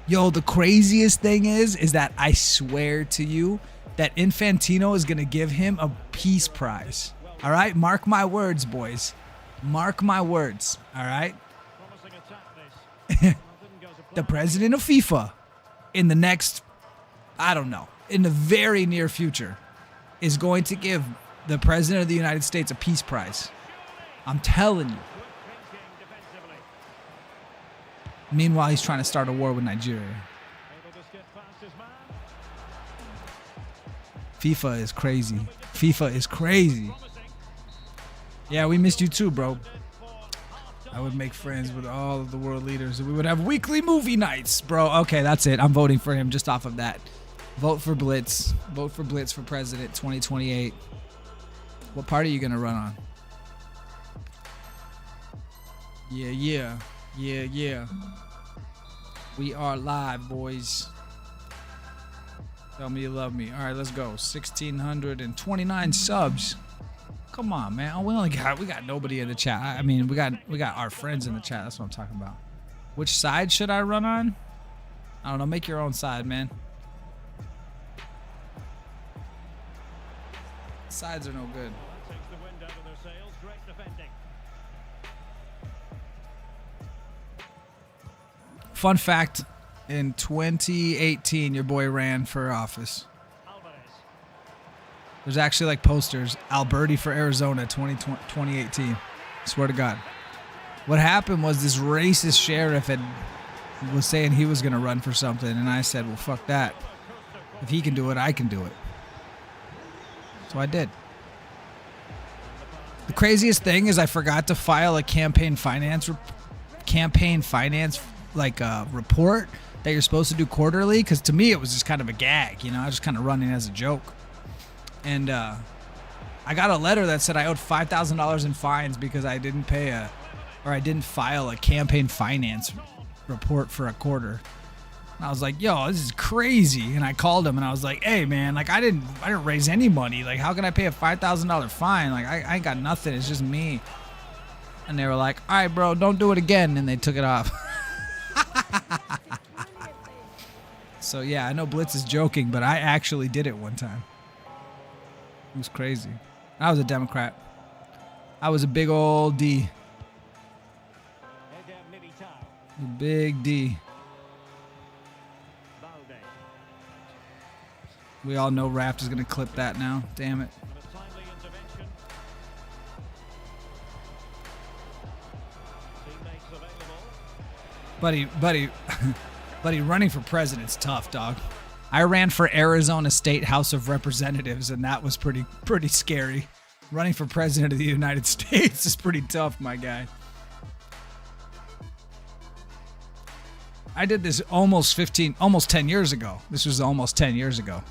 Yo, the craziest thing is that I swear to you that Infantino is going to give him a peace prize. All right? Mark my words, boys. Mark my words. All right? The president of FIFA in the next, I don't know, in the very near future is going to give the president of the United States a peace prize. I'm telling you. Meanwhile, he's trying to start a war with Nigeria. FIFA is crazy. FIFA is crazy. Yeah, we missed you too, bro. I would make friends with all of the world leaders. We would have weekly movie nights, bro. Okay, that's it. I'm voting for him just off of that. Vote for Blitz. Vote for Blitz for president 2028. What party are you going to run on? Yeah. We are live, boys. Tell me you love me. All right, let's go. 1,629 subs. Come on, man. Oh, we got nobody in the chat. I mean, we got our friends in the chat. That's what I'm talking about. Which side should I run on? I don't know. Make your own side, man. Sides are no good. Fun fact, in 2018, your boy ran for office. There's actually like posters, Alberti for Arizona 2018. Swear to God. What happened was this racist sheriff was saying he was going to run for something, and I said, well, fuck that. If he can do it, I can do it. So I did. The craziest thing is I forgot to file a campaign finance like report that you're supposed to do quarterly, because to me it was just kind of a gag, I was just kind of running as a joke. And I got a letter that said I owed $5,000 in fines because I didn't didn't file a campaign finance report for a quarter. And I was like, yo, this is crazy. And I called him and I was like, hey man, like I didn't raise any money. Like how can I pay a $5,000 fine? Like I ain't got nothing. It's just me. And they were like, all right, bro, don't do it again. And they took it off. So yeah, I know Blitz is joking, but I actually did it one time. It was crazy. I was a Democrat. I was a big old D. A big D. We all know Raft is going to clip that now. Damn it. Buddy, running for president's tough, dog. I ran for Arizona State House of Representatives, and that was pretty scary. Running for president of the United States is pretty tough, my guy. I did this almost 10 years ago. This was almost 10 years ago.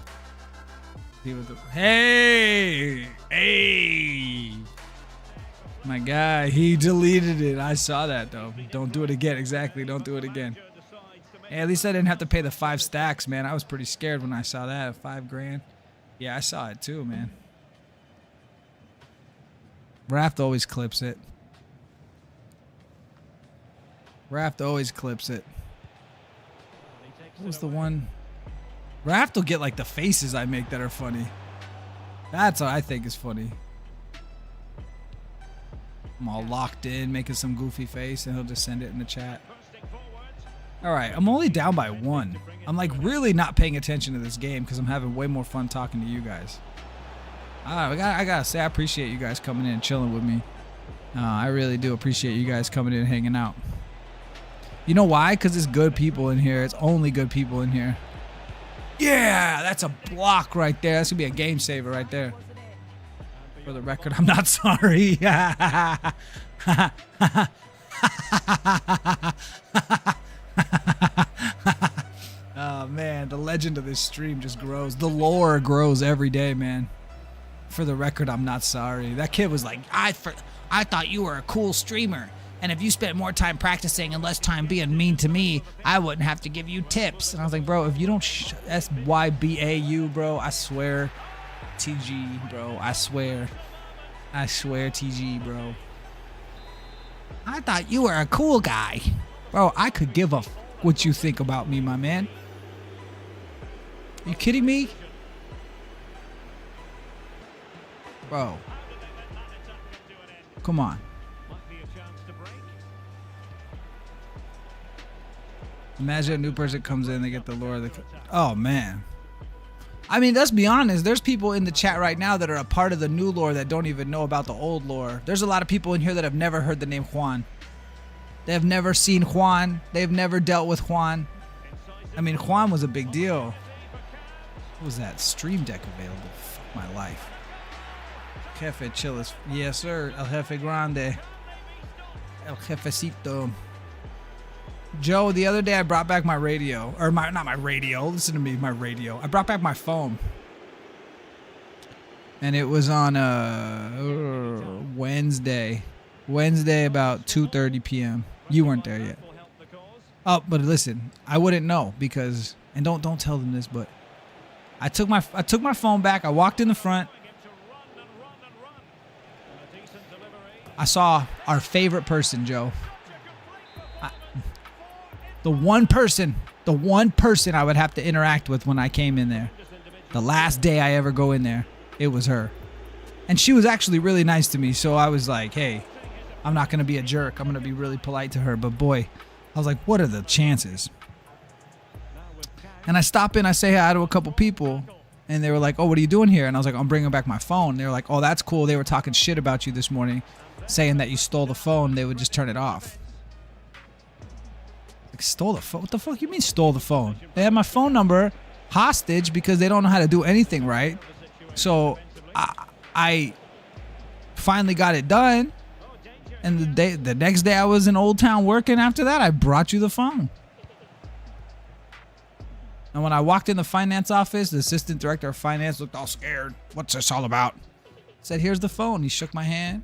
Hey! My guy, he deleted it. I saw that, though. Don't do it again. Exactly, don't do it again. Hey, at least I didn't have to pay the 5 stacks, man. I was pretty scared when I saw that. $5,000. Yeah, I saw it too, man. Raft always clips it. Raft always clips it. What was the one? Raft will get like the faces I make that are funny. That's what I think is funny. I'm all locked in, making some goofy face, and he'll just send it in the chat. All right, I'm only down by 1. I'm like really not paying attention to this game because I'm having way more fun talking to you guys. I gotta say, I appreciate you guys coming in and chilling with me. I really do appreciate you guys coming in and hanging out. You know why? Because it's good people in here. It's only good people in here. Yeah, that's a block right there. That's gonna be a game saver right there. For the record, I'm not sorry. Oh man, the legend of this stream just grows. The lore grows every day, man. For the record, I'm not sorry. That kid was like, I thought you were a cool streamer, and if you spent more time practicing and less time being mean to me, I wouldn't have to give you tips. And I was like, bro, if you don't SYBAU, bro, I swear, TG, bro, I swear, TG, bro. I thought you were a cool guy. Bro, I could give a what you think about me, my man. You kidding me? Bro. Come on. Imagine a new person comes in, they get the lore of the... Oh, man. I mean, let's be honest. There's people in the chat right now that are a part of the new lore that don't even know about the old lore. There's a lot of people in here that have never heard the name Juan. They have never seen Juan. They've never dealt with Juan. I mean, Juan was a big deal. What was that? Stream Deck available. Fuck my life. Jefe Chilis. Yes, sir. El Jefe Grande. El Jefecito. Joe, the other day I brought back my radio. Or not my radio. Listen to me, my radio. I brought back my phone. And it was on Wednesday. Wednesday about 2:30 p.m. You weren't there yet. Oh, but listen, I wouldn't know because, and don't tell them this, but I took my phone back. I walked in the front. I saw our favorite person, Joe. The one person I would have to interact with when I came in there. The last day I ever go in there, it was her. And she was actually really nice to me, so I was like, hey, I'm not going to be a jerk. I'm going to be really polite to her. But boy, I was like, what are the chances? And I stop in, I say hi to a couple people, and they were like, oh, what are you doing here? And I was like, I'm bringing back my phone. They were like, oh, that's cool. They were talking shit about you this morning, saying that you stole the phone. They would just turn it off. Like, stole the phone? What the fuck you mean stole the phone? They had my phone number hostage because they don't know how to do anything right. So I finally got it done. And the next day I was in Old Town working after that, I brought you the phone. And when I walked in the finance office, the assistant director of finance looked all scared. What's this all about? I said, here's the phone. He shook my hand.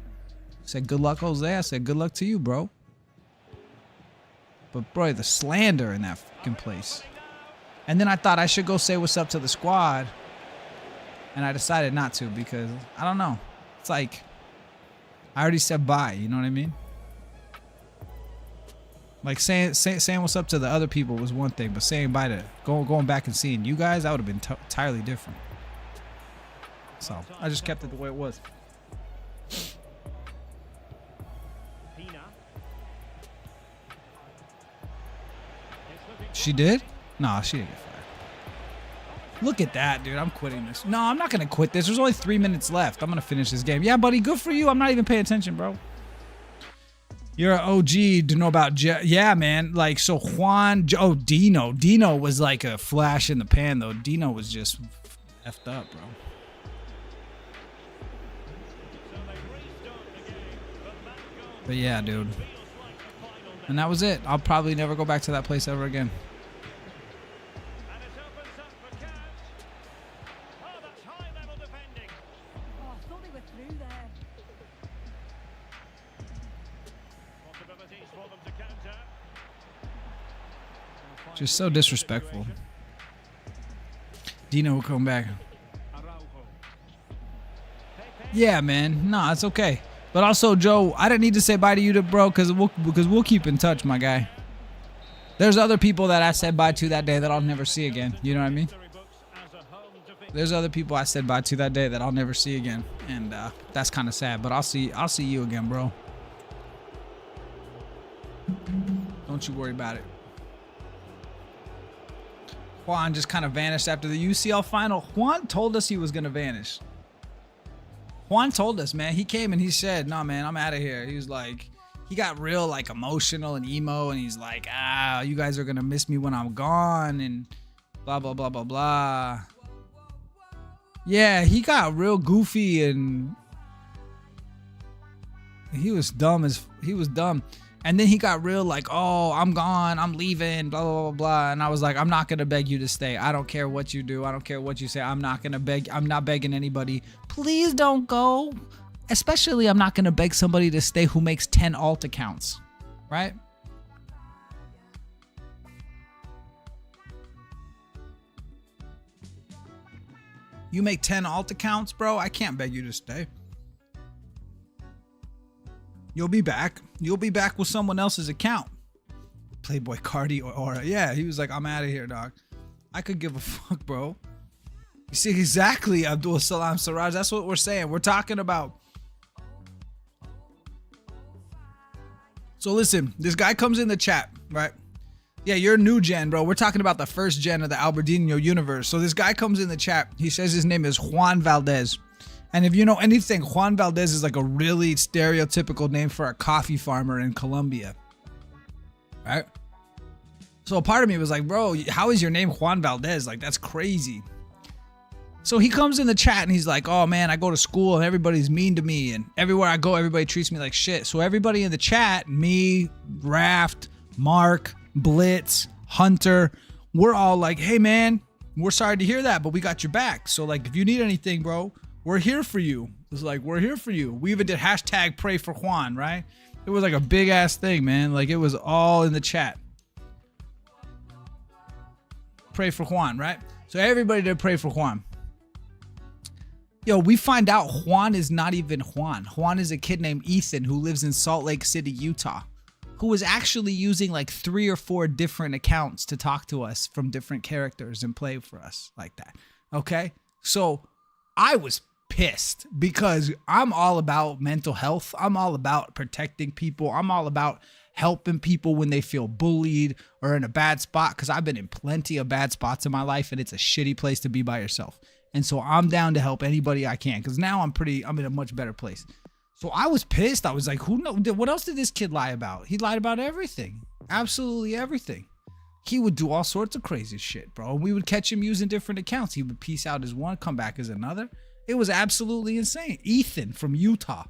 Said, good luck, Jose. I said, good luck to you, bro. But, bro, the slander in that fucking place. And then I thought I should go say what's up to the squad. And I decided not to because, I don't know. It's like, I already said bye. You know what I mean? Like saying what's up to the other people was one thing, but saying bye to going back and seeing you guys, that would have been entirely different. So I just kept it the way it was. She did? No, she didn't get fired. Look at that, dude. I'm quitting this. No, I'm not gonna quit this. There's only 3 minutes left. I'm gonna finish this game. Yeah, buddy. Good for you. I'm not even paying attention, bro. You're an OG to know about. Yeah, man. Like, so Juan. Oh, Dino. Dino was like a flash in the pan, though. Dino was just effed up, bro. But yeah, dude. And that was it. I'll probably never go back to that place ever again. Just so disrespectful. Dino will come back. Yeah, man. No, it's okay. But also, Joe, I didn't need to say bye to you, bro, because we'll keep in touch, my guy. There's other people that I said bye to that day that I'll never see again. You know what I mean? There's other people I said bye to that day that I'll never see again, and that's kind of sad. But I'll see you again, bro. Don't you worry about it. Juan just kind of vanished after the UCL final. Juan told us he was going to vanish. Juan told us, man. He came and he said, nah, man, I'm out of here. He was like, he got real like emotional and emo, and he's like, you guys are going to miss me when I'm gone and blah, blah, blah, blah, blah. Yeah, he got real goofy and he was dumb. And then he got real like, oh, I'm gone, I'm leaving, blah, blah, blah, blah. And I was like, I'm not going to beg you to stay. I don't care what you do. I don't care what you say. I'm not begging anybody. Please don't go. Especially, I'm not going to beg somebody to stay who makes 10 alt accounts, right? You make 10 alt accounts, bro? I can't beg you to stay. You'll be back. You'll be back with someone else's account. Playboy Cardi or yeah, he was like, I'm out of here, dog. I could give a fuck, bro. You see, exactly, Abdul Salam Siraj. That's what we're saying. We're talking about. So listen, this guy comes in the chat, right? Yeah, you're new gen, bro. We're talking about the first gen of the Albertino universe. So this guy comes in the chat. He says his name is Juan Valdez. And if you know anything, Juan Valdez is like a really stereotypical name for a coffee farmer in Colombia. Right? So a part of me was like, bro, how is your name Juan Valdez? Like, that's crazy. So he comes in the chat and he's like, oh man, I go to school and everybody's mean to me. And everywhere I go, everybody treats me like shit. So everybody in the chat, me, Raft, Mark, Blitz, Hunter, we're all like, hey man, we're sorry to hear that, but we got your back. So like, if you need anything, bro, we're here for you. It's like, we're here for you. We even did hashtag pray for Juan, right? It was like a big ass thing, man. Like it was all in the chat. Pray for Juan, right? So everybody did pray for Juan. Yo, we find out Juan is not even Juan. Juan is a kid named Ethan who lives in Salt Lake City, Utah, who was actually using like 3 or 4 different accounts to talk to us from different characters and play for us like that. Okay? So I was pissed because I'm all about mental health. I'm all about protecting people. I'm all about helping people when they feel bullied or in a bad spot, because I've been in plenty of bad spots in my life, and it's a shitty place to be by yourself. And so I'm down to help anybody I can, because now I'm in a much better place. So I was pissed. I was like, what else did this kid lie about? He lied about everything. Absolutely everything. He would do all sorts of crazy shit, bro. We would catch him using different accounts. He would piece out as one, come back as another. It was absolutely insane. Ethan from Utah.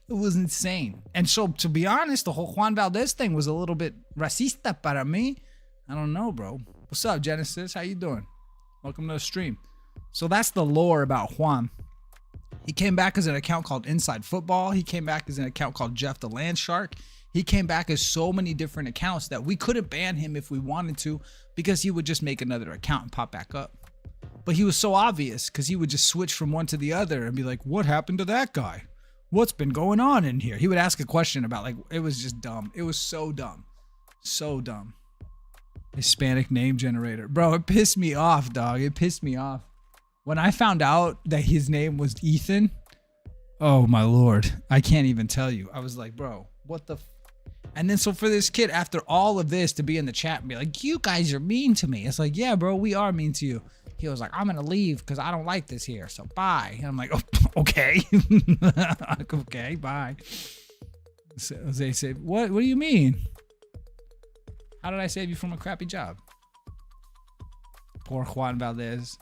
It was insane. And so, to be honest, the whole Juan Valdez thing was a little bit racista para mí. I don't know, bro. What's up, Genesis? How you doing? Welcome to the stream. So that's the lore about Juan. He came back as an account called Inside Football. He came back as an account called Jeff the Land Shark. He came back as so many different accounts that we couldn't ban him if we wanted to, because he would just make another account and pop back up. But he was so obvious because he would just switch from one to the other and be like, what happened to that guy? What's been going on in here? He would ask a question about, like, it was just dumb. It was so dumb. So dumb. Hispanic name generator. Bro, it pissed me off, dog. It pissed me off. When I found out that his name was Ethan, oh my Lord, I can't even tell you. I was like, bro, what the And then so for this kid, after all of this, to be in the chat and be like, you guys are mean to me. It's like, yeah, bro, we are mean to you. He was like, I'm going to leave because I don't like this here. So bye. And I'm like, oh, okay. Okay, bye. So they said, what do you mean? How did I save you from a crappy job? Poor Juan Valdez.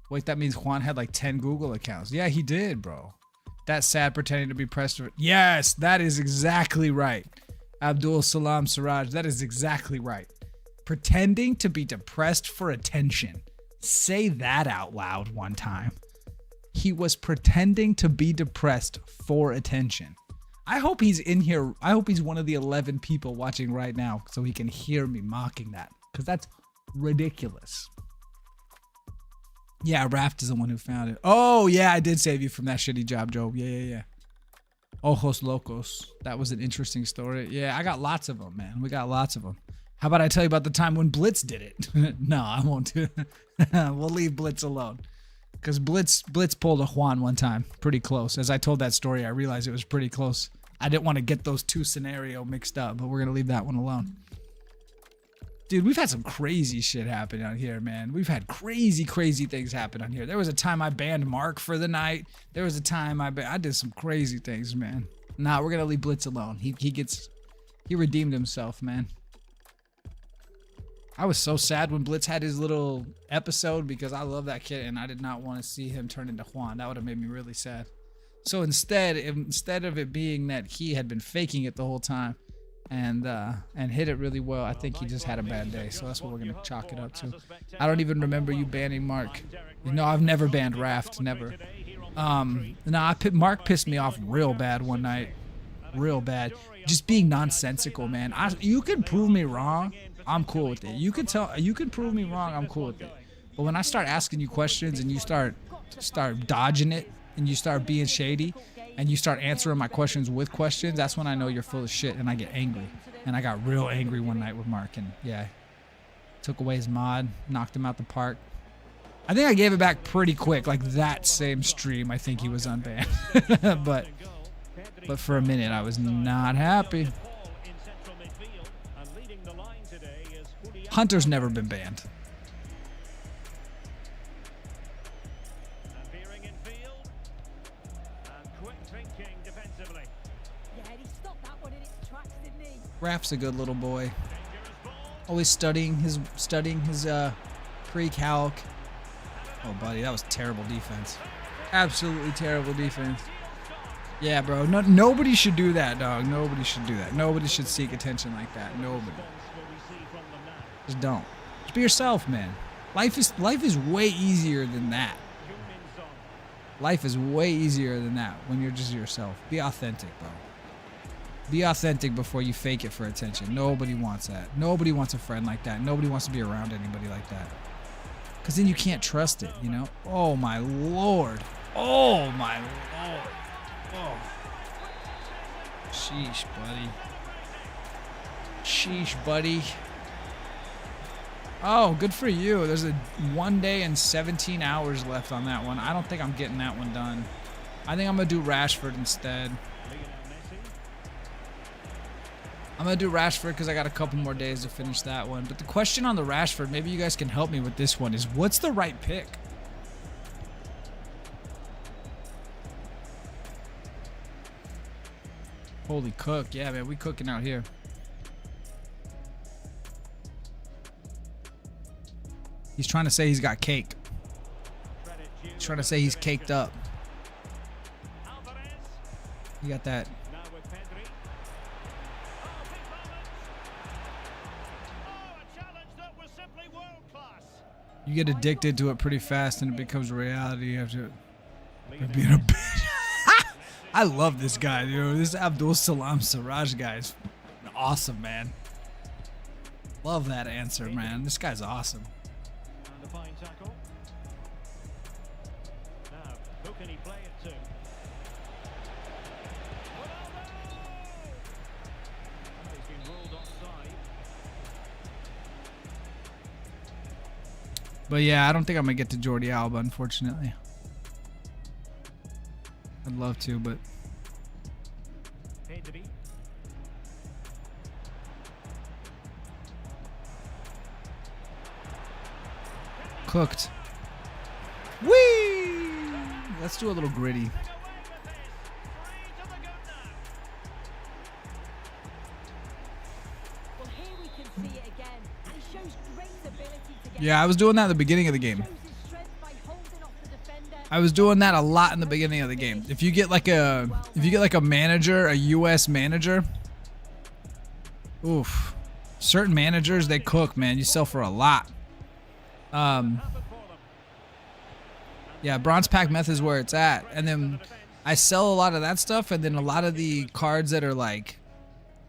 Wait, that means Juan had like 10 Google accounts. Yeah, he did, bro. That's sad pretending to be pressed. Yes, that is exactly right. Abdul Salam Siraj, that is exactly right. Pretending to be depressed for attention. Say that out loud one time. He was pretending to be depressed for attention. I hope he's in here. I hope he's one of the 11 people watching right now so he can hear me mocking that, because that's ridiculous. Yeah, Raft is the one who found it. Oh, yeah, I did save you from that shitty job, Joe. Yeah. Ojos Locos. That was an interesting story. Yeah, I got lots of them, man. We got lots of them. How about I tell you about the time when Blitz did it? No, I won't do it. We'll leave Blitz alone. Because Blitz pulled a Juan one time. Pretty close. As I told that story, I realized it was pretty close. I didn't want to get those two scenarios mixed up, but we're going to leave that one alone. Dude, we've had some crazy shit happen out here, man. We've had crazy things happen on here. There was a time I banned Mark for the night. There was a time I did some crazy things, man. Nah, we're going to leave Blitz alone. He redeemed himself, man. I was so sad when Blitz had his little episode because I love that kid and I did not want to see him turn into Juan. That would have made me really sad. So instead of it being that he had been faking it the whole time and hit it really well, I think he just had a bad day. So that's what we're going to chalk it up to. I don't even remember you banning Mark. No, I've never banned Raft. Never. Mark pissed me off real bad one night. Real bad. Just being nonsensical, man. You can prove me wrong. I'm cool with it. You can prove me wrong. I'm cool with it. But when I start asking you questions and you start dodging it and you start being shady and you start answering my questions with questions, that's when I know you're full of shit and I get angry. And I got real angry one night with Mark and yeah, took away his mod, knocked him out the park. I think I gave it back pretty quick. Like that same stream, I think he was unbanned. but for a minute, I was not happy. Hunter's never been banned. Raph's a good little boy. Always studying his pre-calc. Oh, buddy, that was terrible defense. Absolutely terrible defense. Yeah, bro. Nobody should do that, dog. Nobody should do that. Nobody should seek attention like that. Nobody. Just don't. Just be yourself, man. Life is way easier than that. Life is way easier than that when you're just yourself. Be authentic, bro. Be authentic before you fake it for attention. Nobody wants that. Nobody wants a friend like that. Nobody wants to be around anybody like that. Because then you can't trust it, you know? Oh, my Lord. Oh, my Lord. Oh. Sheesh, buddy. Sheesh, buddy. Oh, good for you. There's a 1 day and 17 hours left on that one. I don't think I'm getting that one done. I think I'm going to do Rashford instead. I'm going to do Rashford because I got a couple more days to finish that one. But the question on the Rashford, maybe you guys can help me with this one, is what's the right pick? Holy cook. Yeah, man, we cooking out here. He's trying to say he's got cake. He's trying to say he's caked up. You got that. Now with Pedri. Oh, big moment. Oh, a challenge that was simply world class. You get addicted to it pretty fast and it becomes a reality. You have to be in a bitch. I love this guy, dude. This Abdul Salam Siraj guy is awesome, man. Love that answer, man. This guy's awesome. And a fine tackle. Now, who can he play it to? Ronaldo! Oh, he's been ruled offside. But yeah, I don't think I'm going to get to Jordi Alba, unfortunately. I'd love to, but... Pedri. Cooked. Whee! Let's do a little gritty. Away with this. 3 to the good now. Well, here we can see it again, and he shows great ability to get. Yeah, I was doing that at the beginning of the game. Shows his strength by holding off the defender. I was doing that a lot in the beginning of the game. If you get like a manager, a US manager, oof. Certain managers, they cook, man. You sell for a lot. Happened for them. Yeah, bronze pack meth is where it's at. And then I sell a lot of that stuff, and then a lot of the cards that are like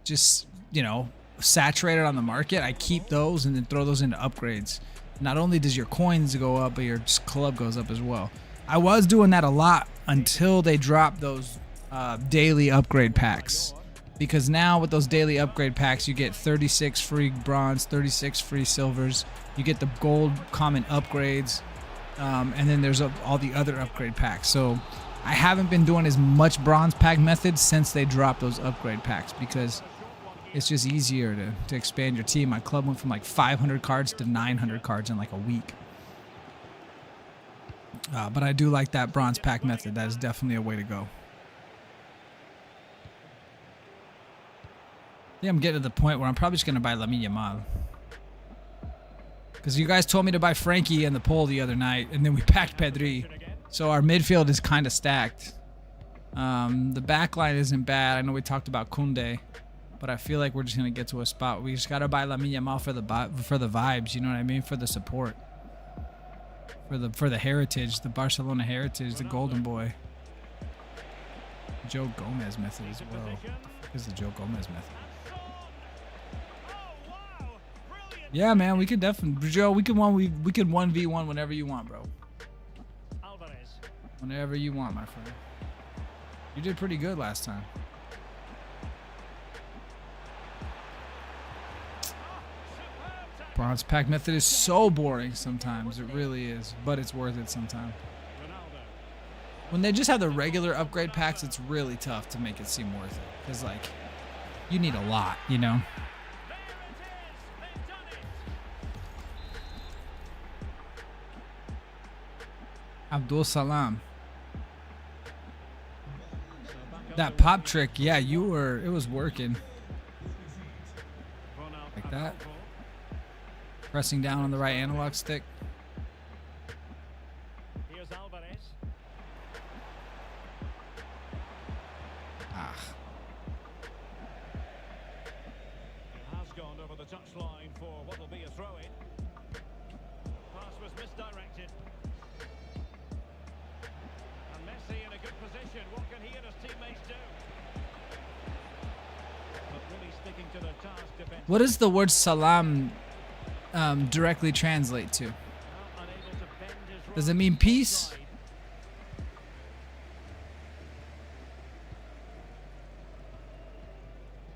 just, you know, saturated on the market, I keep those and then throw those into upgrades. Not only does your coins go up, but your club goes up as well. I was doing that a lot until they dropped those daily upgrade packs. Because now with those daily upgrade packs, you get 36 free bronze, 36 free silvers. You get the gold common upgrades. And then there's all the other upgrade packs. So I haven't been doing as much bronze pack methods since they dropped those upgrade packs because it's just easier to expand your team. My club went from like 500 cards to 900 cards in like a week. But I do like that bronze pack method. That is definitely a way to go. Yeah, I'm getting to the point where I'm probably just going to buy Lamine Yamal. Because you guys told me to buy Frankie in the poll the other night, and then we packed Pedri. So our midfield is kind of stacked. The back line isn't bad. I know we talked about Koundé, but I feel like we're just going to get to a spot. We just got to buy Lamine Yamal for the vibes, you know what I mean? For the support. For the heritage, the Barcelona heritage, the golden boy. Joe Gomez method as well. What the fuck is the Joe Gomez method? Yeah, man, we can definitely, Joe. We can 1v1 whenever you want, bro. Alvarez. Whenever you want, my friend. You did pretty good last time. Bronze pack method is so boring sometimes. It really is, but it's worth it sometimes. Ronaldo. When they just have the regular upgrade packs, it's really tough to make it seem worth it. Because, like, you need a lot, you know? Abdul Salam. That pop trick, yeah, it was working. Like that. Pressing down on the right analog stick. Here's Alvarez. Ah. It has gone over the touchline for what will be a throw-in. Pass was misdirected. And Messi in a good position. What can he and his teammates do? But really sticking to the task defensively. What does the word salam directly translate to? Now unable to bend his Does it right mean peace? side.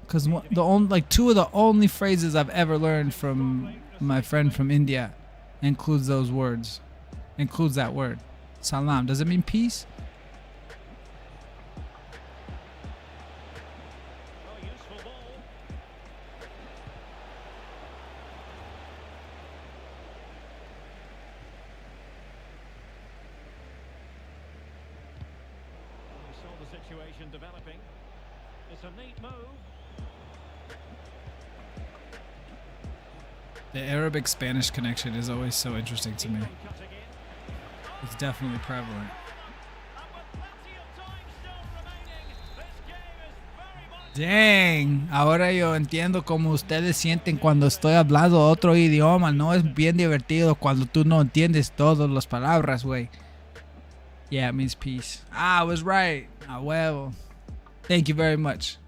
Because two of the only phrases I've ever learned from my friend from India includes those words. Includes that word. Salam. Does it mean peace? Oh, useful ball. situation developing. It's a neat move. The Arabic-Spanish connection is always so interesting to me. Cutting in. It's definitely prevalent. And with plenty of time still remaining, this game is very much Dang, ahora yo entiendo cómo ustedes sienten cuando estoy hablando otro idioma, ¿no? Es bien divertido cuando tú no entiendes todas las palabras, güey. Yeah, it means peace. Ah, I was right. Ah, huevo. Thank you very much.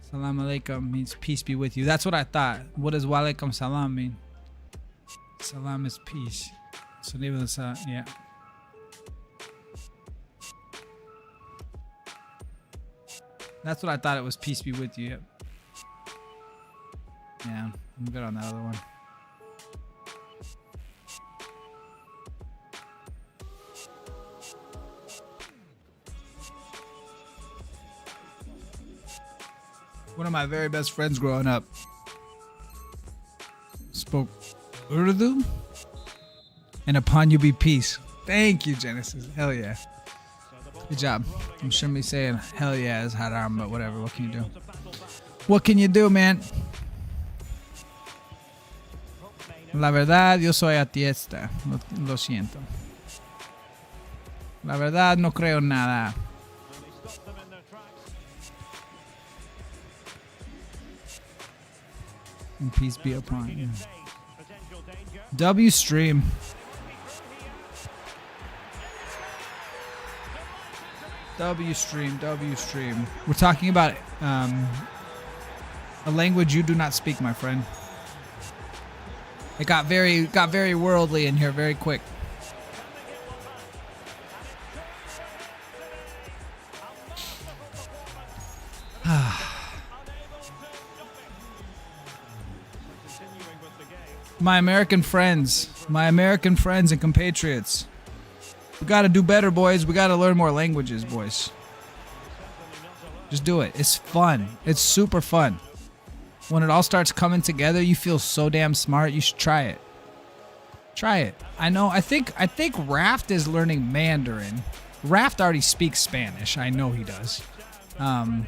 Salam alaikum means peace be with you. That's what I thought. What does wa alaikum salam mean? Salam is peace. So yeah. That's what I thought it was. Peace be with you. Yep. Yeah, I'm good on that other one. One of my very best friends growing up spoke Urdu, and upon you be peace. Thank you, Genesis. Hell yeah. Good job. I'm sure me saying hell yeah is haram, but whatever. What can you do? What can you do, man? La verdad, yo soy ateísta. Lo siento. La verdad, no creo en nada. And peace be upon you. W stream. W stream. We're talking about a language you do not speak, my friend. It got very worldly in here very quick. My American friends and compatriots. We gotta do better, boys. We gotta learn more languages, boys. Just do it. It's fun. It's super fun. When it all starts coming together, you feel so damn smart. You should try it. Try it. I know. I think Raft is learning Mandarin. Raft already speaks Spanish. I know he does. But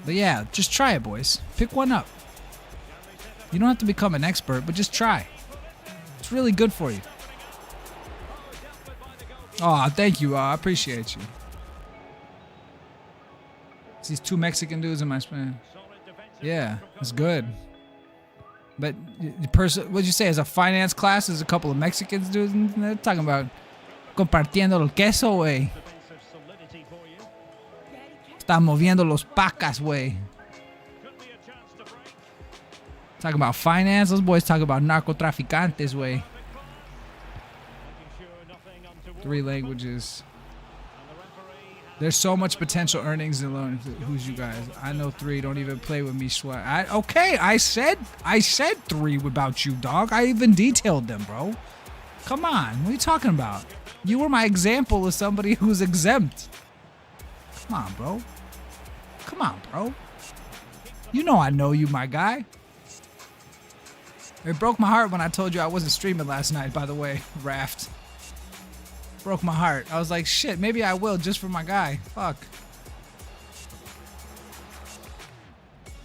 yeah, just try it, boys. Pick one up. You don't have to become an expert, but just try. It's really good for you. Oh, thank you. I appreciate you. It's these two Mexican dudes in my span. Yeah, it's good. But the person, what'd you say? As a finance class, there's a couple of Mexicans dudes, and they're talking about compartiendo el queso, güey. Está moviendo los pacas, güey. Talking about finance. Those boys talk about narcotraficantes, way. 3 languages. There's so much potential earnings in learning. Who's you guys? I know 3. Don't even play with me, swag. Okay, I said 3 about you, dog. I even detailed them, bro. Come on, what are you talking about? You were my example of somebody who's exempt. Come on, bro. Come on, bro. You know I know you, my guy. It broke my heart when I told you I wasn't streaming last night, by the way, Raft. Broke my heart. I was like, shit, maybe I will just for my guy. Fuck.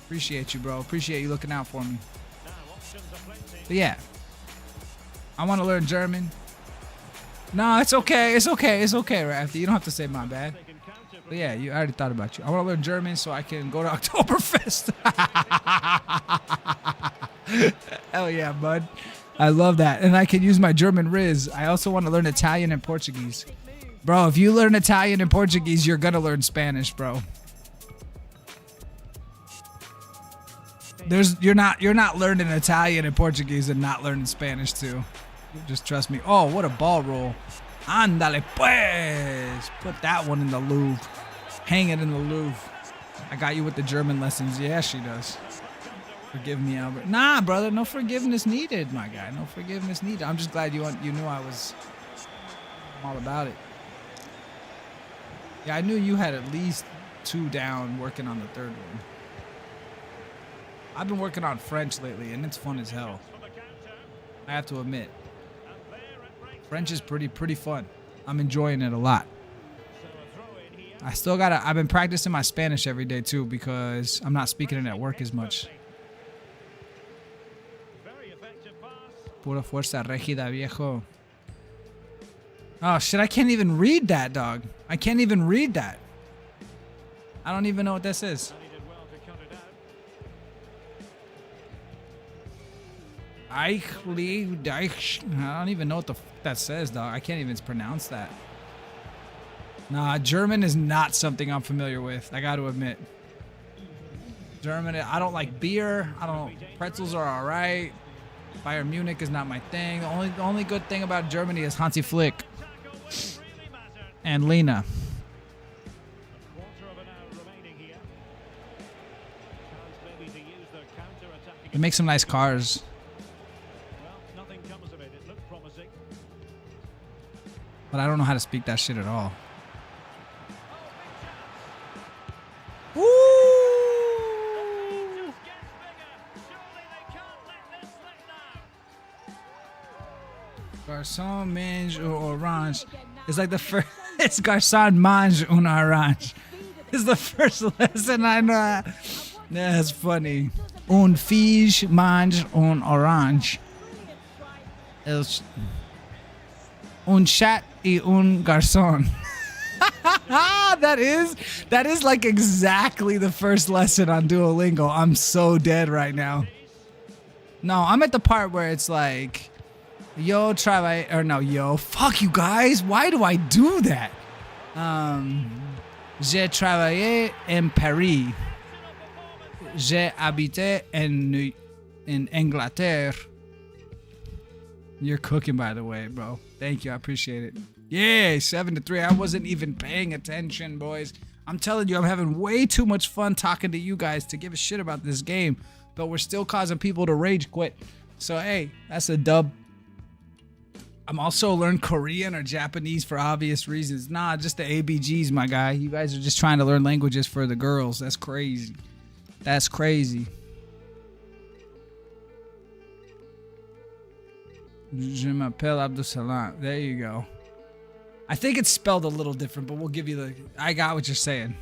Appreciate you, bro. Appreciate you looking out for me. But yeah. I want to learn German. No, it's okay. It's okay. It's okay, Raft. You don't have to say my bad. But yeah, I already thought about you. I want to learn German so I can go to Oktoberfest. Hell yeah, bud. I love that. And I can use my German Riz. I also want to learn Italian and Portuguese. Bro, if you learn Italian and Portuguese, you're going to learn Spanish, bro. You're not learning Italian and Portuguese and not learning Spanish too. Just trust me. Oh, what a ball roll. Ándale pues. Put that one in the Louvre. Hang it in the Louvre. I got you with the German lessons. Yeah, she does. Forgive me, Albert. Nah, brother. No forgiveness needed, my guy. No forgiveness needed. I'm just glad you knew I'm all about it. Yeah, I knew you had at least 2 down working on the 3rd one. I've been working on French lately, and it's fun as hell. I have to admit. French is pretty fun. I'm enjoying it a lot. I still gotta. I've been practicing my Spanish every day too because I'm not speaking it at work as much. Very effective pass. Pura fuerza regida, viejo. Oh shit! I can't even read that, dog. I can't even read that. I don't even know what this is. And he did well to cut it out. I don't even know what the f that says, dog. I can't even pronounce that. Nah, German is not something I'm familiar with. I got to admit. German, I don't like beer. Pretzels are all right. Bayern Munich is not my thing. The only good thing about Germany is Hansi Flick Tackle when it really mattered. and Lena. Quarter of an hour remaining here. Chance maybe to use the counter-attacking. It makes some nice cars. Well, nothing comes of it. It looked promising. But I don't know how to speak that shit at all. Woo! Just gets bigger. Surely they can't let this slip now. Garçon mange un orange. It's like the first. It's Garçon mange un orange. It's the first lesson I know. That's funny. Un fille mange un orange. Es un chat y un garçon. That is like exactly the first lesson on Duolingo. I'm so dead right now. No, I'm at the part where it's like, yo, travaille, or no, yo, fuck you guys. Why do I do that? J'ai travaillé en Paris. J'ai habité in Angleterre. You're cooking, by the way, bro. Thank you. I appreciate it. Yay, 7-3. I wasn't even paying attention, boys. I'm telling you, I'm having way too much fun talking to you guys to give a shit about this game, but we're still causing people to rage quit. So, hey, that's a dub. I'm also learning Korean or Japanese for obvious reasons. Nah, just the ABGs, my guy. You guys are just trying to learn languages for the girls. That's crazy. That's crazy. Je m'appelle Abdul Salam. There you go. I think it's spelled a little different, but we'll give you the... I got what you're saying.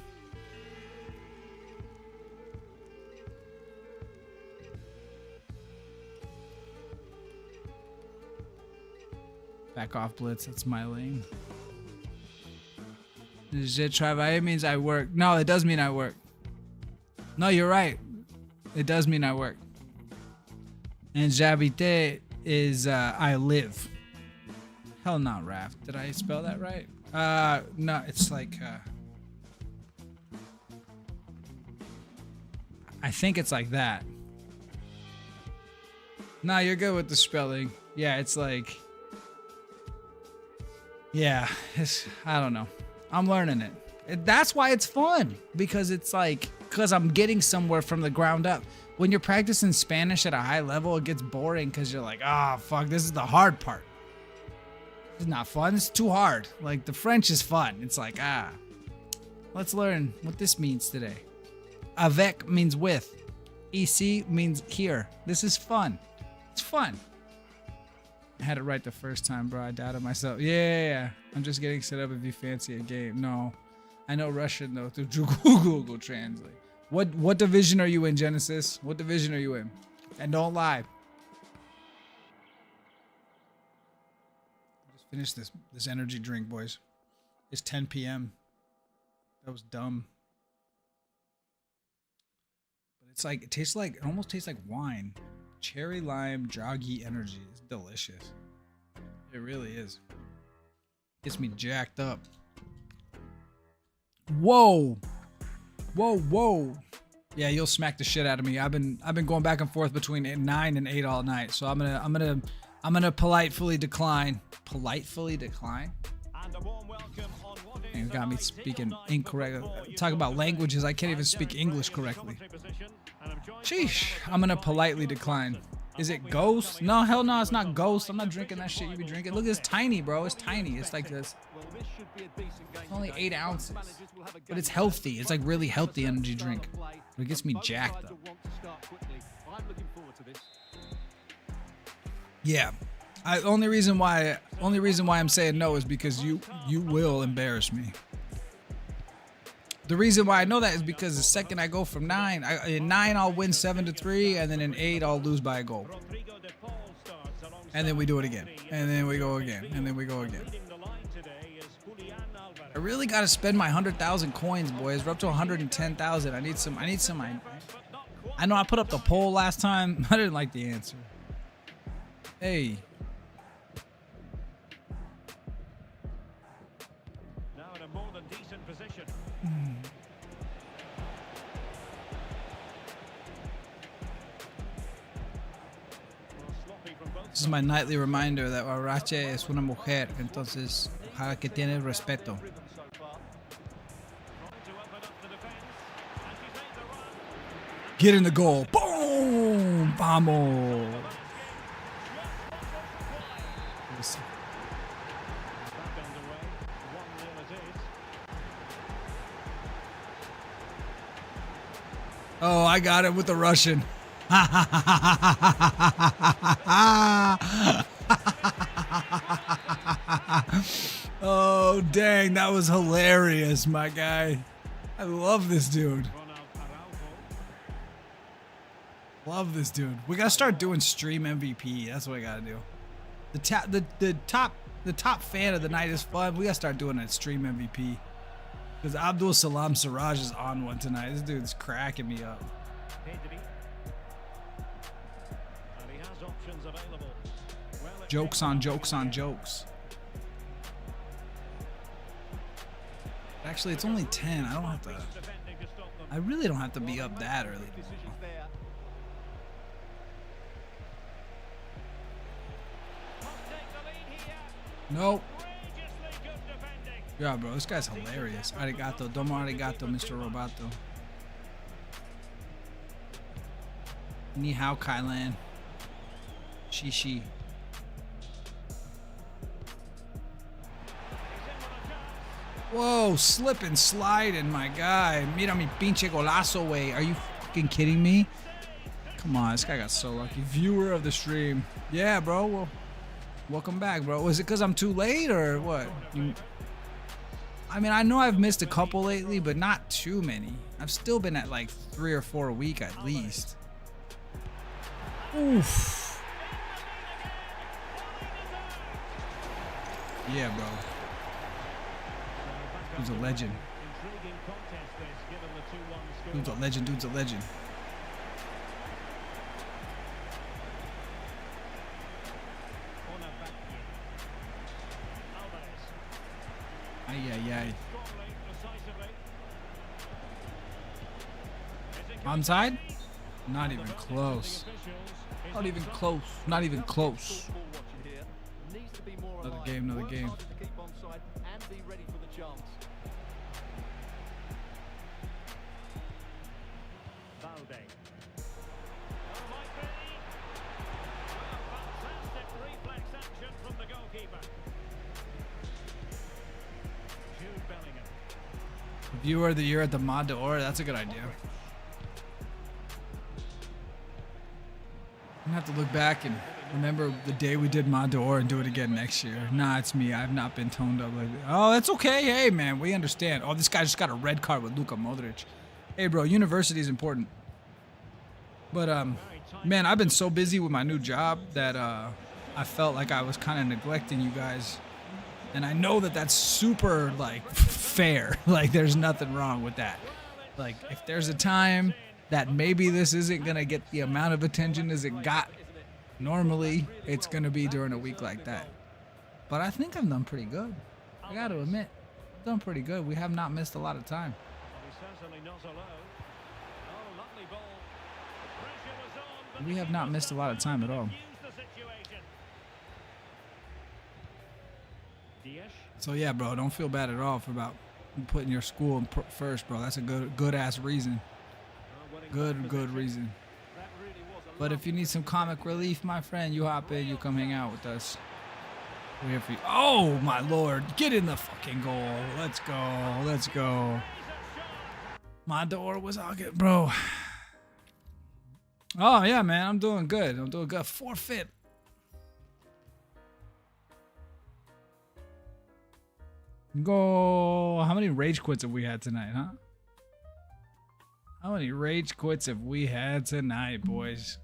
Back off, Blitz. That's my lane. Je travaille means I work. No, it does mean I work. No, you're right. It does mean I work. And j'habite is I live. Hell no, Raph. Did I spell that right? No, it's like I think it's like that. No, you're good with the spelling. Yeah, it's like, yeah, I don't know. I'm learning it. That's why it's fun, because it's like, because I'm getting somewhere from the ground up. When you're practicing Spanish at a high level, it gets boring because you're like, ah, fuck, this is the hard part. It's not fun. It's too hard. Like, the French is fun. It's like, let's learn what this means today. Avec means with. Ici means here. This is fun. It's fun. I had it right the first time, bro. I doubted myself. Yeah. I'm just getting set up if you fancy a game. No. I know Russian, though, through Google Translate. What division are you in, Genesis? What division are you in? And don't lie. Just finish this energy drink, boys. It's 10 p.m. That was dumb. But it's like, it almost tastes like wine. Cherry lime joggy energy. It's delicious. It really is. Gets me jacked up. Whoa. Yeah, you'll smack the shit out of me. I've been going back and forth between 9 and 8 all night. So I'm gonna politely decline. Politely decline? And a warm welcome on what is You got me speaking incorrect. Talk about languages. I can't even speak English correctly. Sheesh. I'm gonna politely decline. Is it Ghost? No, hell no, it's not Ghost. I'm not drinking that shit you be drinking. Look, it's tiny, bro. It's tiny. It's like this. It's only 8 ounces. But it's healthy. It's like really healthy energy drink. But it gets me jacked up. Yeah. Only reason why I'm saying no is because you will embarrass me. The reason why I know that is because the second I go from 9, in 9 I'll win 7-3, and then in 8 I'll lose by a goal. And then we do it again. And then we go again. And then we go again. I really gotta spend my 100,000 coins, boys. We're up to 110,000. I need some. I know I put up the poll last time. I didn't like the answer. Hey. Now in a more than decent position. Well, sloppy from both. This is my nightly reminder that Arache es una mujer. Entonces, ojalá que tiene respeto. Trying to open up the defense. And she's made the run. Get in the goal. Boom! Vamos. Back underway. 1-0 it is. Oh, I got it with the Russian. Oh, dang. That was hilarious, my guy. I love this dude. Ronald Araujo. Love this dude. We gotta start doing stream MVP. That's what we gotta do. The top fan of the night is fun. We gotta start doing that stream MVP. Because Abdul Salam Siraj is on one tonight. This dude's cracking me up. Pedri. And he has options available. Well, it Jokes takes on off jokes in on the jokes. Actually, it's only 10. I don't have to. end. Defending to stop them. I really don't have to be up that early. Decisions there. Must take the lead here. Nope. Outrageously good defending. Yeah, bro, this guy's hilarious. Arigato, domo arigato, Mr. Roboto. Ni hao, Kailan. Shishi. He's in with a chance. Whoa, slip and sliding, my guy. Mira mi pinche golazo, way. Are you fucking kidding me? Come on, this guy got so lucky. Viewer of the stream. Yeah, bro. Well, welcome back, bro. Was it because I'm too late or what? I mean, I know I've missed a couple lately, but not too many. I've still been at like 3 or 4 a week at least. Oof. Yeah, bro. Dude's a legend. Intriguing contest this, given the 2-1 score. Dude's a legend. Dude's a legend. Alvarez. Ay, ay, ay. Strongly, decisively. Is it Onside? Not even close. officials? Not even close. Not even close. Ball watching here. Needs to be more Another alive. game, another Work game. harder to keep onside and be ready for the chance. Balde. Oh, might be. A fantastic reflex action from the goalkeeper. Jude Bellingham. Viewer of the year at the Mod d'Or. That's a good idea. I'm gonna have to look back and remember the day we did Mod d'Or and do it again next year. Nah, it's me. I've not been toned up lately. Oh, that's okay. Hey, man, we understand. Oh, this guy just got a red card with Luka Modric. Hey, bro, university is important. But man, I've been so busy with my new job that I felt like I was kind of neglecting you guys. And I know that that's super like fair. Like, there's nothing wrong with that. Like, if there's a time that maybe this isn't gonna get the amount of attention as it got normally, it's gonna be during a week like that. But I think I've done pretty good. I gotta admit, I've done pretty good. We have not missed a lot of time. He's certainly not alone. Oh, lovely ball. The pressure was on, but We have not missed a lot of time at all. use the situation. Diaz. So yeah, bro, don't feel bad at all for about putting your school in first, bro. That's a good ass reason. Good reason. That really was a But if you need some comic relief, my friend, you hop in, you come hang out with us. We're here for you. Oh my lord, get in the fucking goal. Let's go. Let's go. My door was all good, bro. Oh yeah, man, I'm doing good. I'm doing good. Forfeit. Go. How many rage quits have we had tonight, huh? How many rage quits have we had tonight, boys?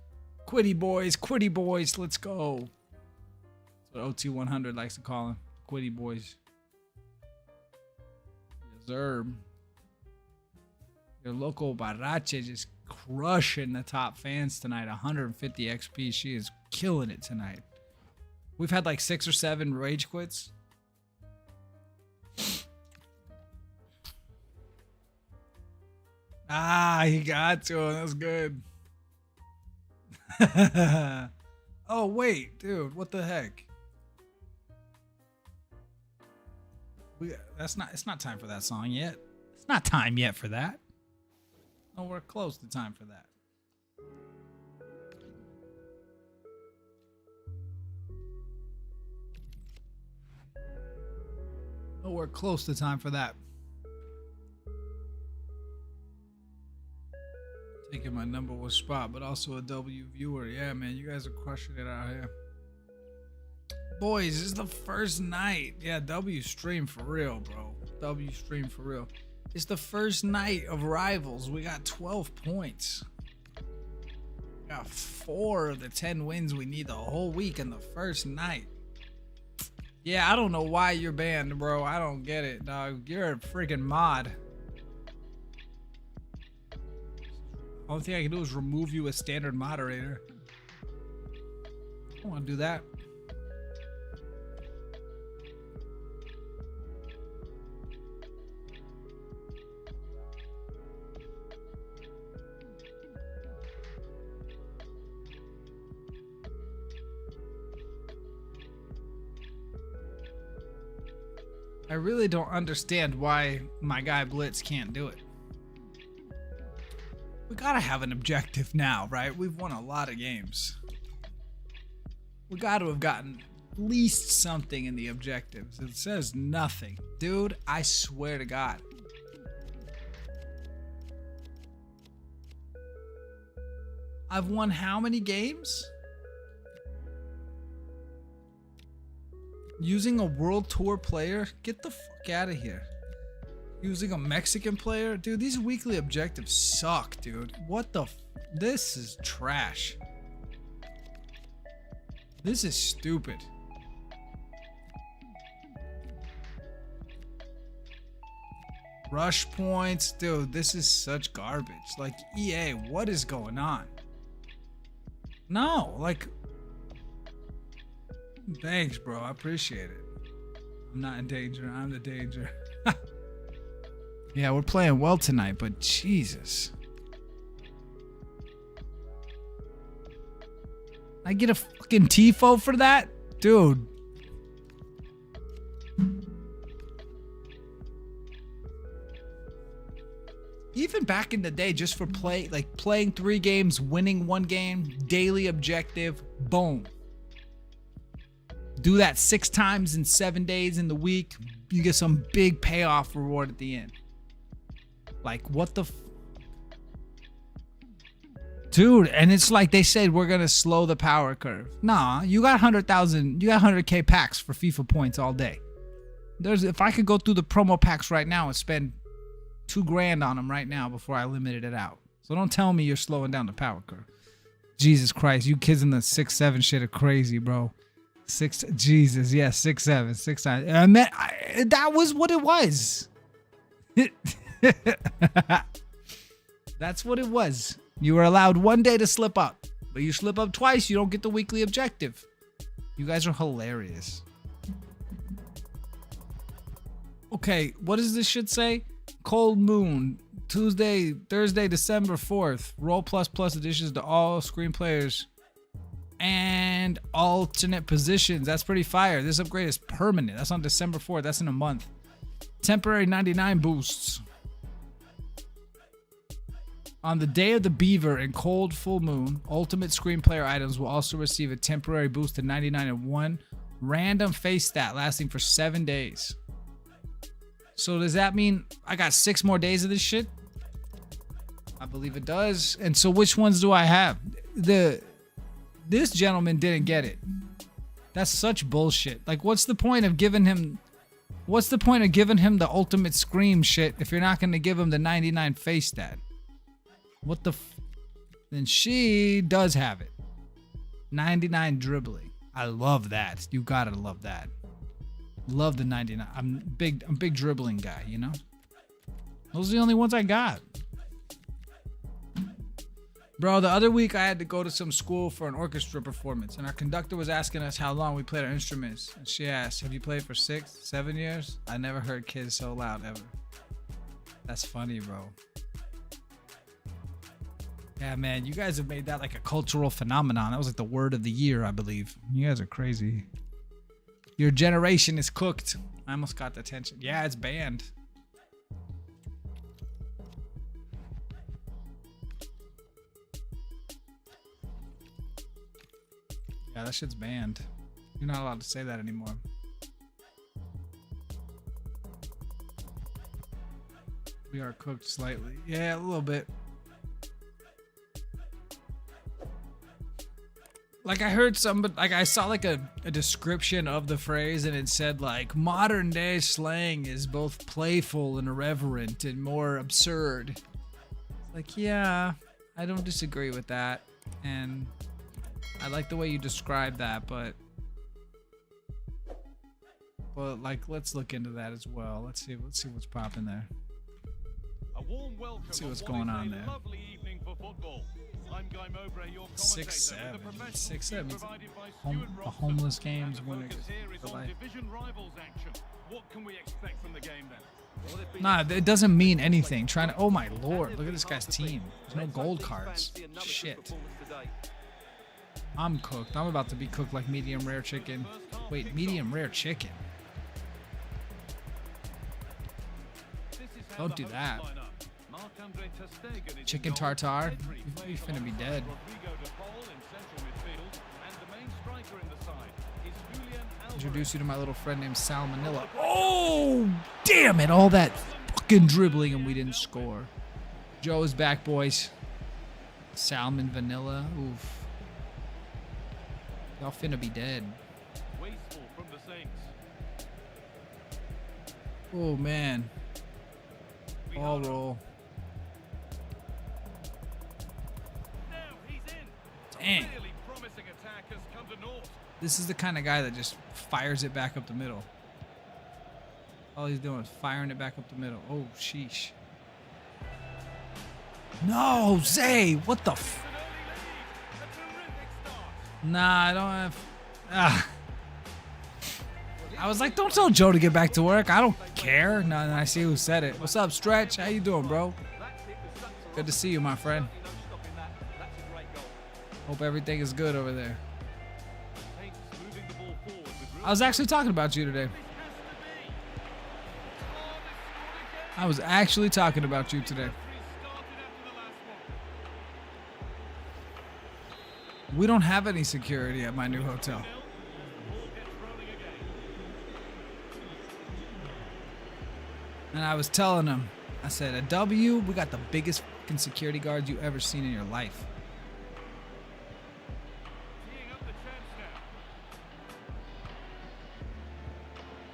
Quitty boys, let's go. That's what OT100 likes to call them. Quitty boys. Zerb. Your local Barache just crushing the top fans tonight. 150 XP. She is killing it tonight. We've had like 6 or 7 rage quits. Ah, he got to him. That was good. Oh, wait, dude. What the heck? It's not time for that song yet. It's not time yet for that. Nowhere close to time for that. Nowhere close to time for that. Taking my #1 spot, but also a W viewer. Yeah, man, you guys are crushing it out here. Boys, this is the first night. Yeah, W stream for real, bro. W stream for real. It's the first night of Rivals. We got 12 points. We got 4 of the 10 wins we need the whole week in the first night. Yeah, I don't know why you're banned, bro. I don't get it, dog. You're a freaking mod. Only thing I can do is remove you as standard moderator. I don't want to do that. I really don't understand why my guy Blitz can't do it. We gotta have an objective now, right? We've won a lot of games. We gotta have gotten at least something in the objectives. It says nothing. Dude, I swear to God. I've won how many games? Using a World Tour player? Get the fuck out of here. Using a Mexican player? Dude, these weekly objectives suck, dude. What the this is trash. This is stupid. Rush points. Dude, this is such garbage. Like, EA, what is going on? No, like... Thanks, bro. I appreciate it. I'm not in danger. I'm the danger. Yeah, we're playing well tonight, but Jesus. I get a fucking TIFO for that? Dude. Even back in the day, just for playing 3 games, winning 1 game, daily objective, boom. Do that 6 times in 7 days in the week. You get some big payoff reward at the end. Like, what the... Dude, and it's like they said we're going to slow the power curve. Nah, you got 100,000, you got 100K packs for FIFA points all day. If I could go through the promo packs right now and spend $2 grand on them right now before I limited it out. So don't tell me you're slowing down the power curve. Jesus Christ, you kids in the 6-7 shit are crazy, bro. 6, Jesus, yeah, 6-7, 6-9. And that was what it was. That's what it was. You were allowed 1 day to slip up, but you slip up twice, you don't get the weekly objective. You guys are hilarious. Okay, what does this shit say? Cold Moon, Thursday, December 4th. Roll plus additions to all screen players and alternate positions. That's pretty fire. This upgrade is permanent. That's on December 4th. That's in a month. Temporary 99 boosts. On the day of the Beaver and Cold Full Moon, ultimate screen player items will also receive a temporary boost to 99 and 1 random face stat lasting for 7 days. So does that mean I got 6 more days of this shit? I believe it does. And so which ones do I have? This gentleman didn't get it. That's such bullshit. Like, what's the point of giving him the ultimate scream shit if you're not going to give him the 99 face stat? What the then she does have it. 99 dribbling. I love that. You gotta love that. Love the 99. I'm big dribbling guy, you know? Those are the only ones I got. Bro, the other week I had to go to some school for an orchestra performance, and our conductor was asking us how long we played our instruments. And she asked, have you played for 6, 7 years? I never heard kids so loud ever. That's funny, bro. Yeah, man, you guys have made that like a cultural phenomenon. That was like the word of the year, I believe. You guys are crazy. Your generation is cooked. I almost got the attention. Yeah, it's banned. Yeah, that shit's banned. You're not allowed to say that anymore. We are cooked slightly. Yeah, a little bit. Like I heard like I saw like a description of the phrase and it said like modern day slang is both playful and irreverent and more absurd. It's like, yeah, I don't disagree with that. And I like the way you describe that, but like let's look into that as well. Let's see what's popping there. A warm welcome. Let's see what's going on there. Lovely evening for football. I'm Guy Mowbray, your 6'7". 6'7". A homeless games winner. Division rivals action. What can we expect from the game then? Nah, it doesn't mean anything. Oh my lord, look at this guy's team. There's no gold cards. Shit. I'm cooked. I'm about to be cooked like medium rare chicken. Wait, medium rare chicken? Don't do that. Chicken tartare? You finna be dead. Introduce you to my little friend named Salmonella. Oh, damn it. All that fucking dribbling and we didn't score. Joe is back, boys. Salmon vanilla. Oof. Y'all finna be dead. Oh, man. Ball roll. Dang. This is the kind of guy that just fires it back up the middle. All he's doing is firing it back up the middle. Oh, sheesh. No, Zay, what the f... Nah, I don't have... I was like, don't tell Joe to get back to work. I don't care. No, I see who said it. What's up, Stretch? How you doing, bro? Good to see you, my friend. Hope everything is good over there. I was actually talking about you today. I was actually talking about you today. We don't have any security at my new hotel. And I was telling him, I said, at W, we got the biggest fucking security guards you ever seen in your life.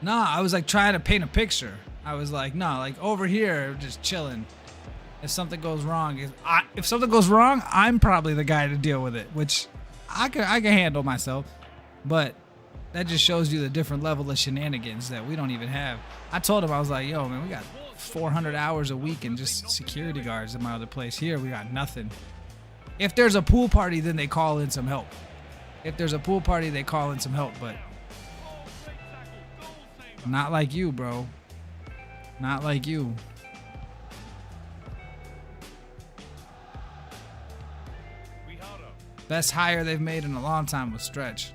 Nah, I was like trying to paint a picture. I was like, nah, like over here, just chilling. If something goes wrong, if something goes wrong, I'm probably the guy to deal with it, which I can handle myself. But that just shows you the different level of shenanigans that we don't even have. I told him, I was like, yo, man, we got 400 hours a week and just security guards at my other place. Here, we got nothing. If there's a pool party, then they call in some help. If there's a pool party, they call in some help, but not like you, bro. Not like you. Best hire they've made in a long time was Stretch.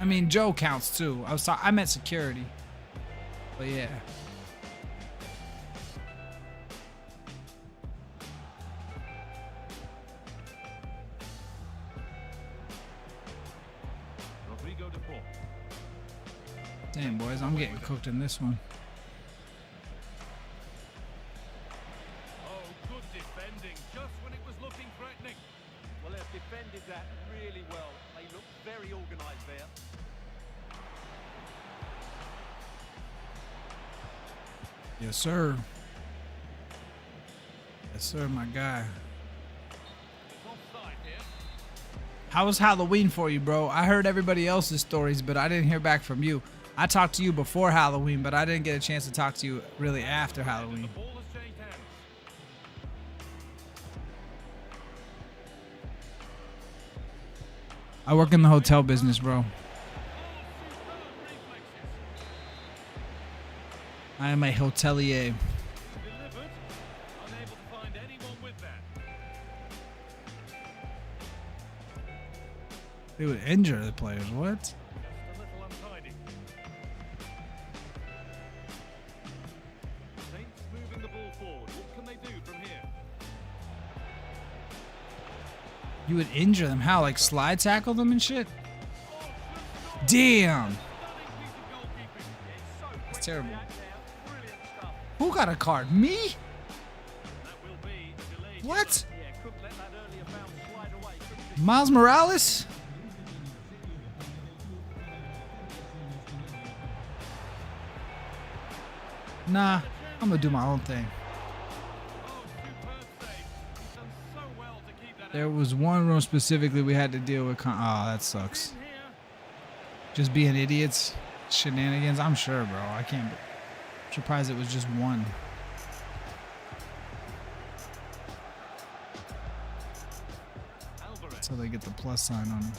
I mean, Joe counts too. I meant security. But yeah. Damn, boys, I'm getting cooked in this one. Oh, good defending, just when it was looking threatening. Well, they've defended that really well. They look very organised there. Yes, sir. Yes, sir, my guy. It's offside here. How was Halloween for you, bro? I heard everybody else's stories, but I didn't hear back from you. I talked to you before Halloween, but I didn't get a chance to talk to you really after Halloween. The ball has changed hands. I work in the hotel business, bro. Oh, superb reflexes. I am a hotelier. Delivered. Unable to find anyone with that. They would injure the players. What? Just a little untidy. Saints moving the ball forward. What can they do from here? You would injure them? How? Like slide tackle them and shit? Oh, good stop. Damn. Stunning piece of goalkeeping. It's so That's terrible. quick to react there. Brilliant stuff. Who got a card? Me? That will be delayed. What? Yeah, couldn't let that earlier bounce slide away. Couldn't he? Miles Morales? Nah, I'm gonna do my own thing. Oh, superb save. He's done so well to keep that There out. was one room specifically we had to deal with. Oh, that sucks. In here. Just being idiots, shenanigans. I'm sure, bro. I can't. I'm surprised it was just one. Alvarez. So they get the plus sign on them.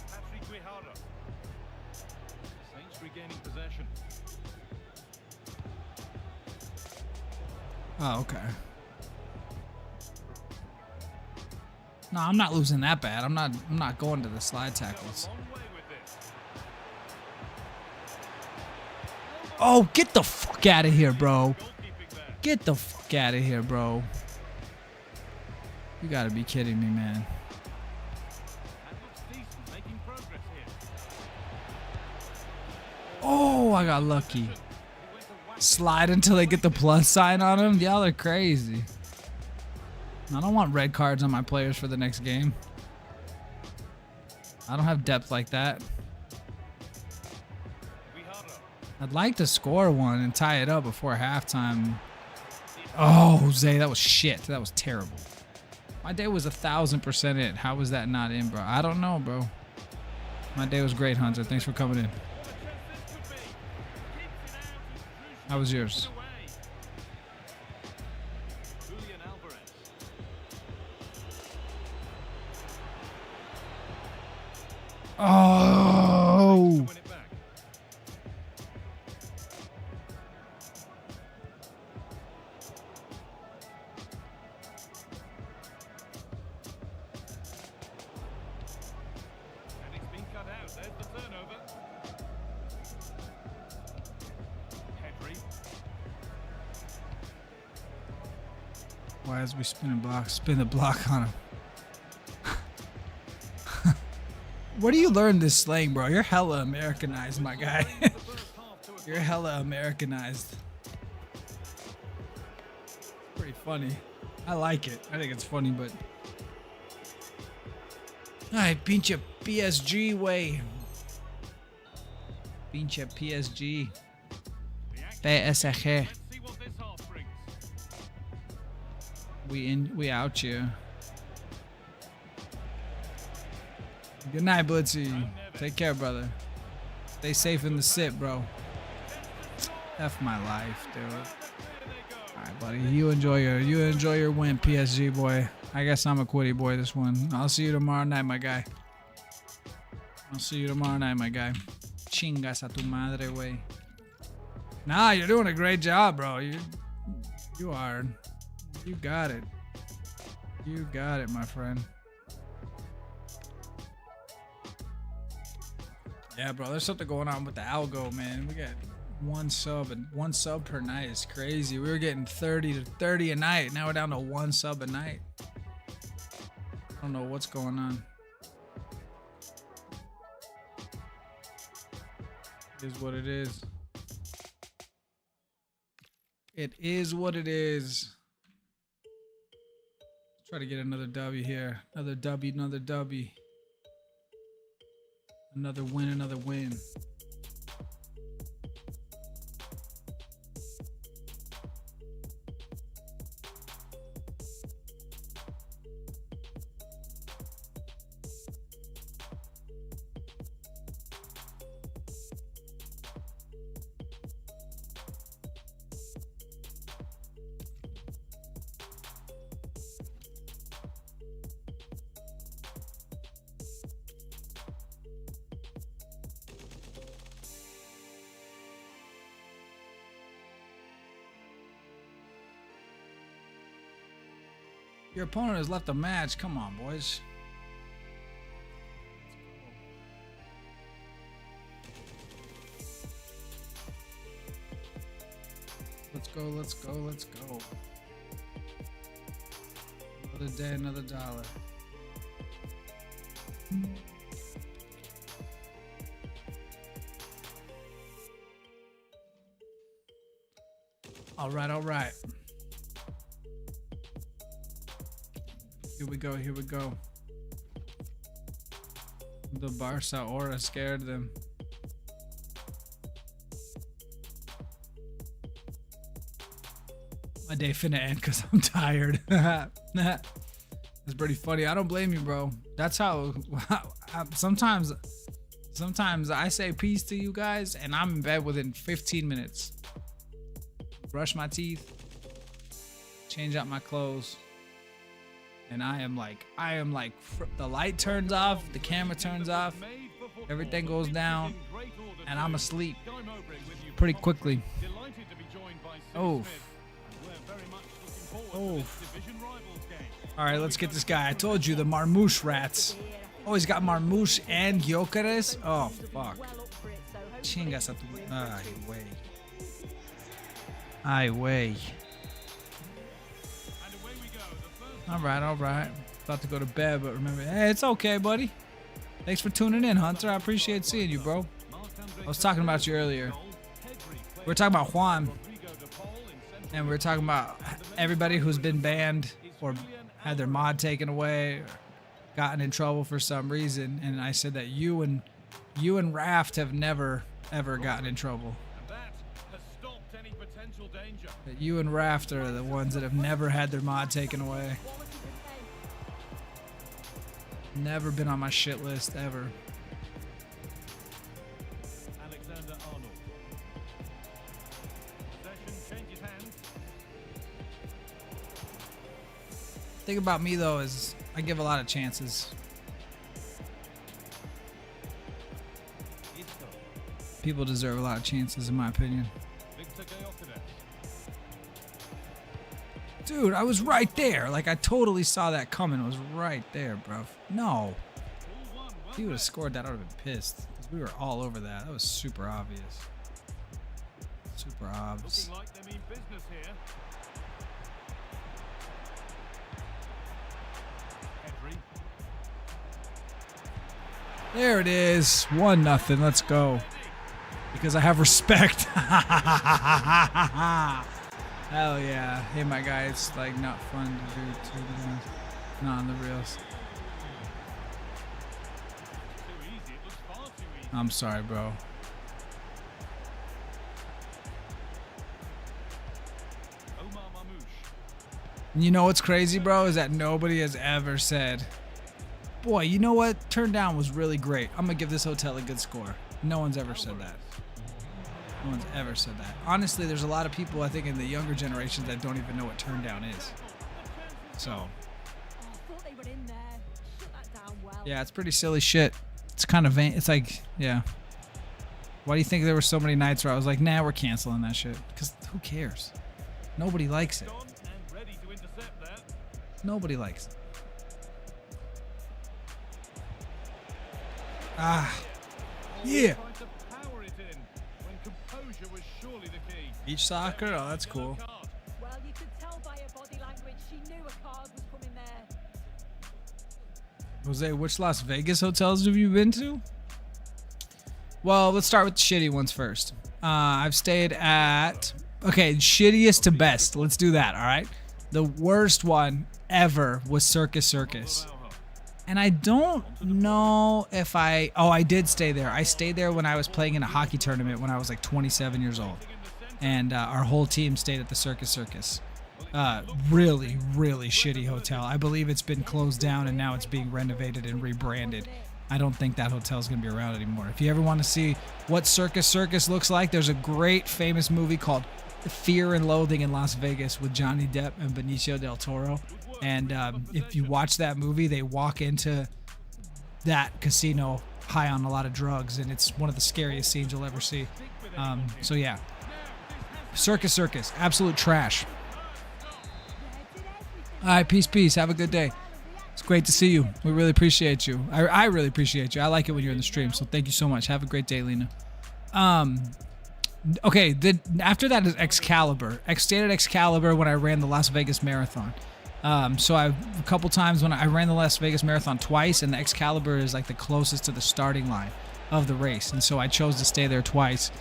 Patrick Guijara. Saints regaining possession. Oh, okay. No, I'm not losing that bad. I'm not going to the slide tackles. Long way with this. Oh, get the fuck out of here, bro. Goalkeeping there. Get the fuck out of here, bro. You gotta be kidding me, man. That looks decent, making progress here. Oh, I got lucky. He went to whack Slide until they get the plus sign on him? Y'all are crazy. I don't want red cards on my players for the next game. I don't have depth like that. Guijara. I'd like to score one and tie it up before halftime. Oh, Jose, that was shit. That was terrible. My day was 1,000% in. How was that not in, bro? I don't know, bro. My day was great, Hunter. Thanks for coming in. What a chance this could be. Keeps it out. He's How was crucial yours? away. Julian Alvarez. Oh! Win it back. And it's been cut out. There's the turnover. Pedri. Why is we spinning block? Spin the block on him. Where do you learn this slang, bro? You're hella Americanized, my guy. The first half to a You're hella Americanized. Pretty funny. I like it. I think it's funny, but... Ay, pinche PSG, way. Pinche PSG. the action. PSG. Let's see what this half brings. We out you. Good night, Blitzy. Take care, brother. Stay safe in the sit, bro. F my life, dude. Alright, buddy. You enjoy your win, PSG boy. I guess I'm a quitty boy this one. I'll see you tomorrow night, my guy. I'll see you tomorrow night, my guy. Chingas a tu madre, way. Nah, you're doing a great job, bro. You are. You got it. You got it, my friend. Yeah, bro, there's something going on with the algo, man. We got one sub per night. It's crazy. We were getting 30 a night. Now we're down to one sub a night. I don't know what's going on. It is what it is. It is what it is. Try to get another W here. Another W, another W. Another win, another win. Your opponent has left the match. Come on, boys. Let's go, let's go, let's go. Another day, another dollar. All right, all right. Here we go, here we go. The Barca aura scared them. My day finna end because I'm tired. It's pretty funny. I don't blame you, bro. That's how sometimes I say peace to you guys and I'm in bed within 15 minutes. Brush my teeth, change out my clothes, and I am like the light turns off, the camera turns off, everything goes down, and I'm asleep pretty quickly. Oh. Oh. All right, let's get this guy. I told you, the Marmouche rats. Oh, he's got Marmouche and Gyökeres. Oh, fuck. Chingas a tu... Ay, wey. Ay, wey. All right, all right. About to go to bed, but remember, hey, it's okay, buddy. Thanks for tuning in, Hunter. I appreciate seeing you, bro. I was talking about you earlier. We were talking about Juan. And we were talking about everybody who's been banned or had their mod taken away or gotten in trouble for some reason. And I said that you and Raft have never, ever gotten in trouble. That you and Raft are the ones that have never had their mod taken away. Never been on my shit list, ever. Thing about me though is I give a lot of chances. People deserve a lot of chances in my opinion. Dude, I was right there. Like I totally saw that coming. I was right there, bro. No. If he would have scored that, I would have been pissed. Because we were all over that. That was super obvious. Super obvious. Looking like they mean business here. Pedri. There it is. 1-0. Let's go. Because I have respect. Hell yeah. Hey, my guy, it's like not fun to do too much. Not on the reels. I'm sorry, bro. You know what's crazy, bro, is that nobody has ever said, boy, you know what? Turn down was really great. I'm going to give this hotel a good score. No one's ever said that. No one's ever said that. Honestly, there's a lot of people, I think, in the younger generations that don't even know what turn down is. So, yeah, it's pretty silly shit. It's kind of vain. It's like, yeah. Why do you think there were so many nights where I was like, nah, we're canceling that shit? Because who cares? Nobody likes it. Nobody likes it. Ah. Yeah. Beach soccer? Oh, that's cool. Well, you could tell by her body language she knew a card was coming there. Jose, which Las Vegas hotels have you been to? Well, let's start with the shitty ones first. I've stayed at... Okay, shittiest to best. Let's do that, all right? The worst one ever was Circus Circus. And I don't know if I... Oh, I did stay there. I stayed there when I was playing in a hockey tournament when I was like 27 years old. And our whole team stayed at the Circus Circus. Really, really shitty hotel. I believe it's been closed down and now it's being renovated and rebranded. I don't think that hotel is going to be around anymore. If you ever want to see what Circus Circus looks like, there's a great famous movie called Fear and Loathing in Las Vegas with Johnny Depp and Benicio del Toro. And if you watch that movie, they walk into that casino high on a lot of drugs, and it's one of the scariest scenes you'll ever see. So yeah, Circus Circus, absolute trash. All right, peace, peace. Have a good day. It's great to see you. We really appreciate you. I really appreciate you. I like it when you're in the stream. So thank you so much. Have a great day, Lena. Okay. After that is Excalibur. Stayed at Excalibur when I ran the Las Vegas Marathon. So a couple times when I ran the Las Vegas Marathon twice, and the Excalibur is like the closest to the starting line of the race, and so I chose to stay there twice.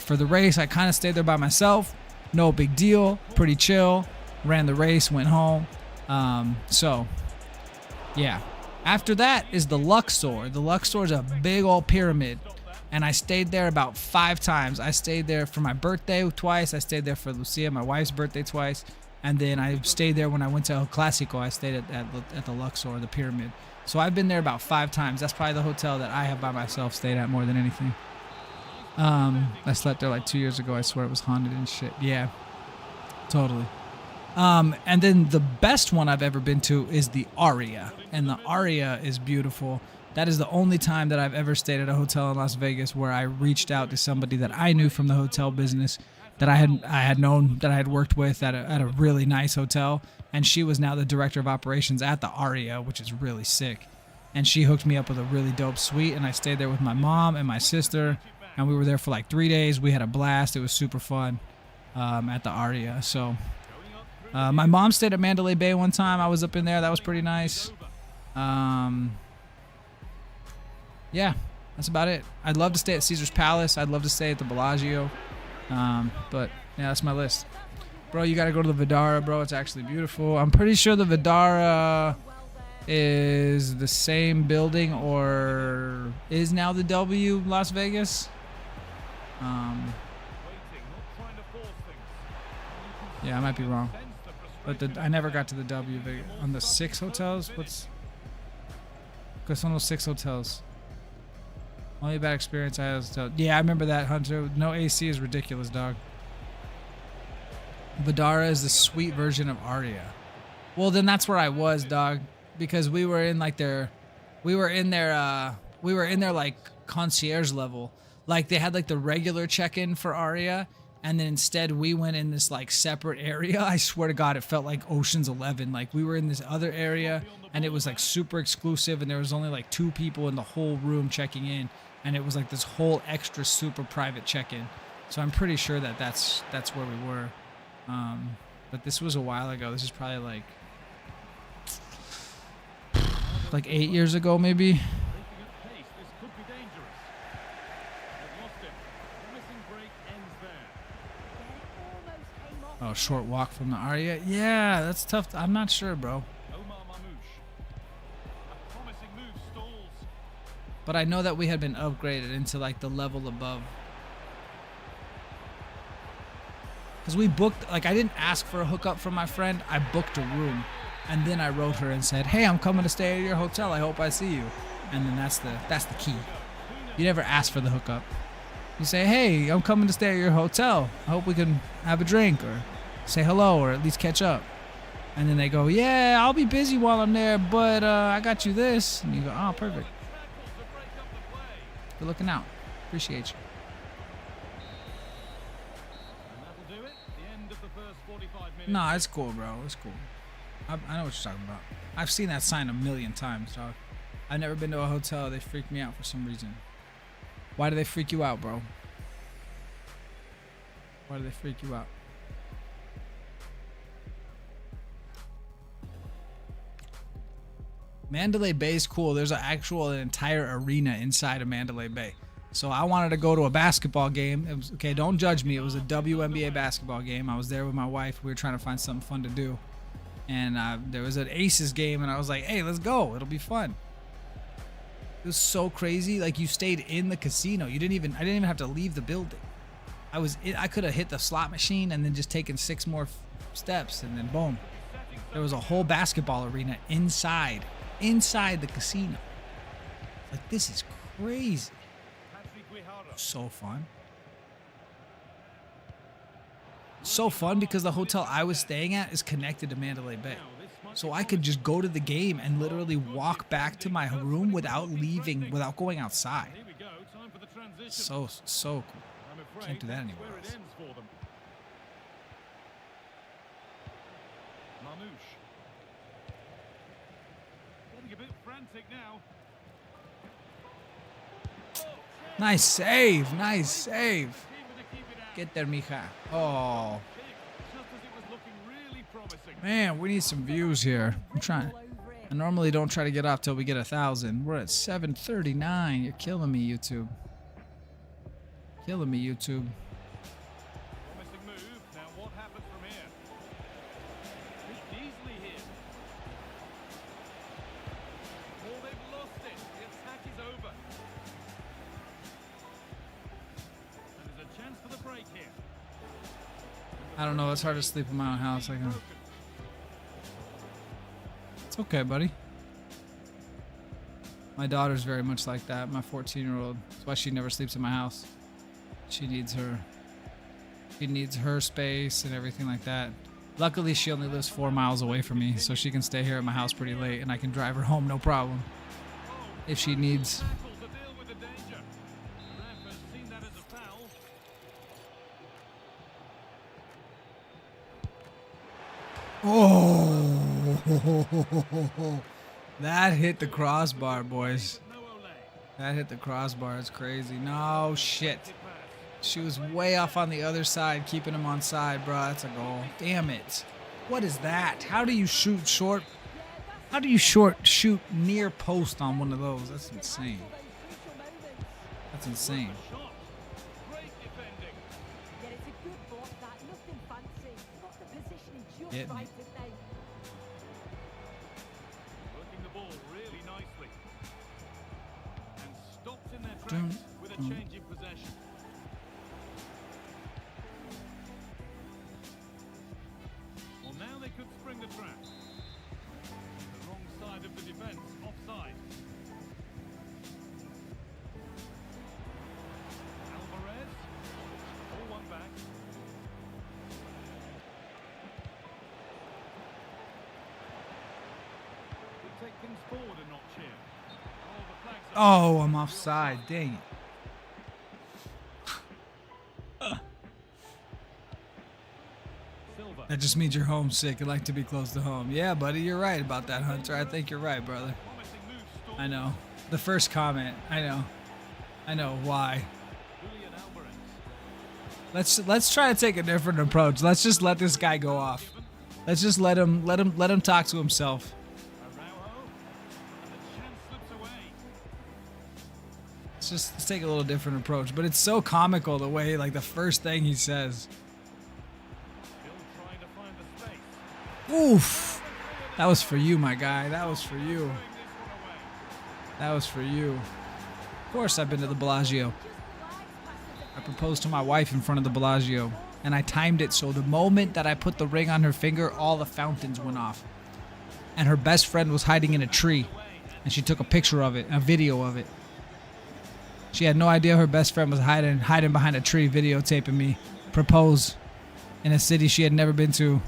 For the race, I kind of stayed there by myself. No big deal. Pretty chill. Ran the race, went home. So, yeah. After that is the Luxor. The Luxor is a big old pyramid, and I stayed there about 5 times. I stayed there for my birthday twice. I stayed there for Lucia, my wife's birthday, twice. And then I stayed there when I went to El Clasico. I stayed at the Luxor, the pyramid. So I've been there about 5 times. That's probably the hotel that I have by myself stayed at more than anything. I slept there like 2 years ago. I swear it was haunted and shit. Yeah, totally. And then the best one I've ever been to is the Aria. And the Aria is beautiful. That is the only time that I've ever stayed at a hotel in Las Vegas where I reached out to somebody that I knew from the hotel business, that I had known, that I had worked with at a really nice hotel. And she was now the director of operations at the Aria, which is really sick. And she hooked me up with a really dope suite, and I stayed there with my mom and my sister, and we were there for like 3 days. We had a blast. It was super fun at the Aria. So my mom stayed at Mandalay Bay one time. I was up in there. That was pretty nice. Yeah, that's about it. I'd love to stay at Caesar's Palace. I'd love to stay at the Bellagio. But yeah, that's my list. Bro, you got to go to the Vidara, bro. It's actually beautiful. I'm pretty sure the Vidara is the same building or is now the W Las Vegas. Yeah, I might be wrong. But I never got to the W on the 6 hotels. What's on those 6 hotels? Only bad experience I had was hotel. Yeah, I remember that, Hunter. No AC is ridiculous, dog. Vidara is the sweet version of Aria. Well, then that's where I was, dog, because we were in their like concierge level. Like they had like the regular check-in for Aria, and then instead we went in this like separate area. I swear to God, it felt like Ocean's 11. Like we were in this other area, and it was like super exclusive, and there was only like 2 people in the whole room checking in, and it was like this whole extra super private check-in. So I'm pretty sure that that's where we were. But this was a while ago. This is probably like 8 years ago, maybe. Oh, short walk from the Aria. Yeah, that's tough. I'm not sure, bro. But I know that we had been upgraded into like the level above. Because we booked, like I didn't ask for a hookup from my friend. I booked a room. And then I wrote her and said, hey, I'm coming to stay at your hotel. I hope I see you. And then that's the key. You never ask for the hookup. You say, hey, I'm coming to stay at your hotel. I hope we can have a drink or say hello or at least catch up. And then they go, yeah, I'll be busy while I'm there, but I got you this. And you go, oh, perfect. Good looking out. Appreciate you. Nah, it's cool, bro. It's cool. I know what you're talking about. I've seen that sign a million times, dog. I've never been to a hotel. They freak me out for some reason. Why do they freak you out, bro? Why do they freak you out? Mandalay Bay is cool. There's an entire arena inside of Mandalay Bay. So I wanted to go to a basketball game. It was, okay, don't judge me. It was a WNBA basketball game. I was there with my wife. We were trying to find something fun to do. And there was an Aces game, and I was like, hey, let's go. It'll be fun. It was so crazy. Like, you stayed in the casino. I didn't even have to leave the building. I could have hit the slot machine and then just taken 6 more steps, and then boom. There was a whole basketball arena inside the casino. Like, this is crazy. So fun. So fun because the hotel I was staying at is connected to Mandalay Bay. So I could just go to the game and literally walk back to my room without going outside. So cool. Can't do that anywhere else. Getting a bit frantic now. Nice save. Nice save. Keeper to keep it out. Get there, mija. Oh, Just as it was looking really promising. man, we need some views here. I'm trying. All over it. I normally don't try to get off till we get 1,000. We're at 739. You're killing me, YouTube. Killing me, YouTube. Promising move. Now what happens from here? Could easily here. Oh, they've lost it. The attack is over. And there's a chance for the break here. I don't know. It's hard to sleep in my own house. I can. Broken. It's okay, buddy. My daughter's very much like that. My 14-year-old. That's why she never sleeps in my house. She needs her space and everything like that. Luckily, she only lives 4 miles away from me, so she can stay here at my house pretty late, and I can drive her home no problem. If she needs. Tackle to deal with the danger. The ref has seen that as a foul. Oh, that hit the crossbar, boys. No Ole. That hit the crossbar. It's crazy. No shit. Pass. She was way off on the other side, keeping him on side, bro. That's a goal. Damn it. What is that? How do you shoot short? How do you shoot near post on one of those? That's insane. Those crucial moments. That's insane. Shot. Great defending. Yeah, it's a good block that. Nothing fancy. Got the positioning just Get me. right, didn't they? Working the ball really nicely. And stopped in their Dun, tracks with a dun. change in possession. Well, now they could spring the trap. The wrong side of the defense, offside. Alvarez. All one back. Could take things forward a notch here. Oh, the flag's up. Oh, I'm offside. Dang it. Silva. That just means you're homesick and like to be close to home. Yeah, buddy, you're right about that, Hunter. I think you're right, brother. Promising move, Storm. I know. The first comment. I know. I know why. Julian Alvarez. Let's try to take a different approach. Let's just let this guy go off. Let's just let him talk to himself. Araujo. And the chance slips away. Let's take a little different approach. But it's so comical the way like the first thing he says. Still trying to find the space. Oof. That was for you, my guy. That was for you. Throwing this one away. That was for you. Of course I've been to the Bellagio. I proposed to my wife in front of the Bellagio, and I timed it so the moment that I put the ring on her finger, all the fountains went off. And her best friend was hiding in a tree, and she took a picture of it, a video of it. She had no idea her best friend was hiding behind a tree, videotaping me propose in a city she had never been to,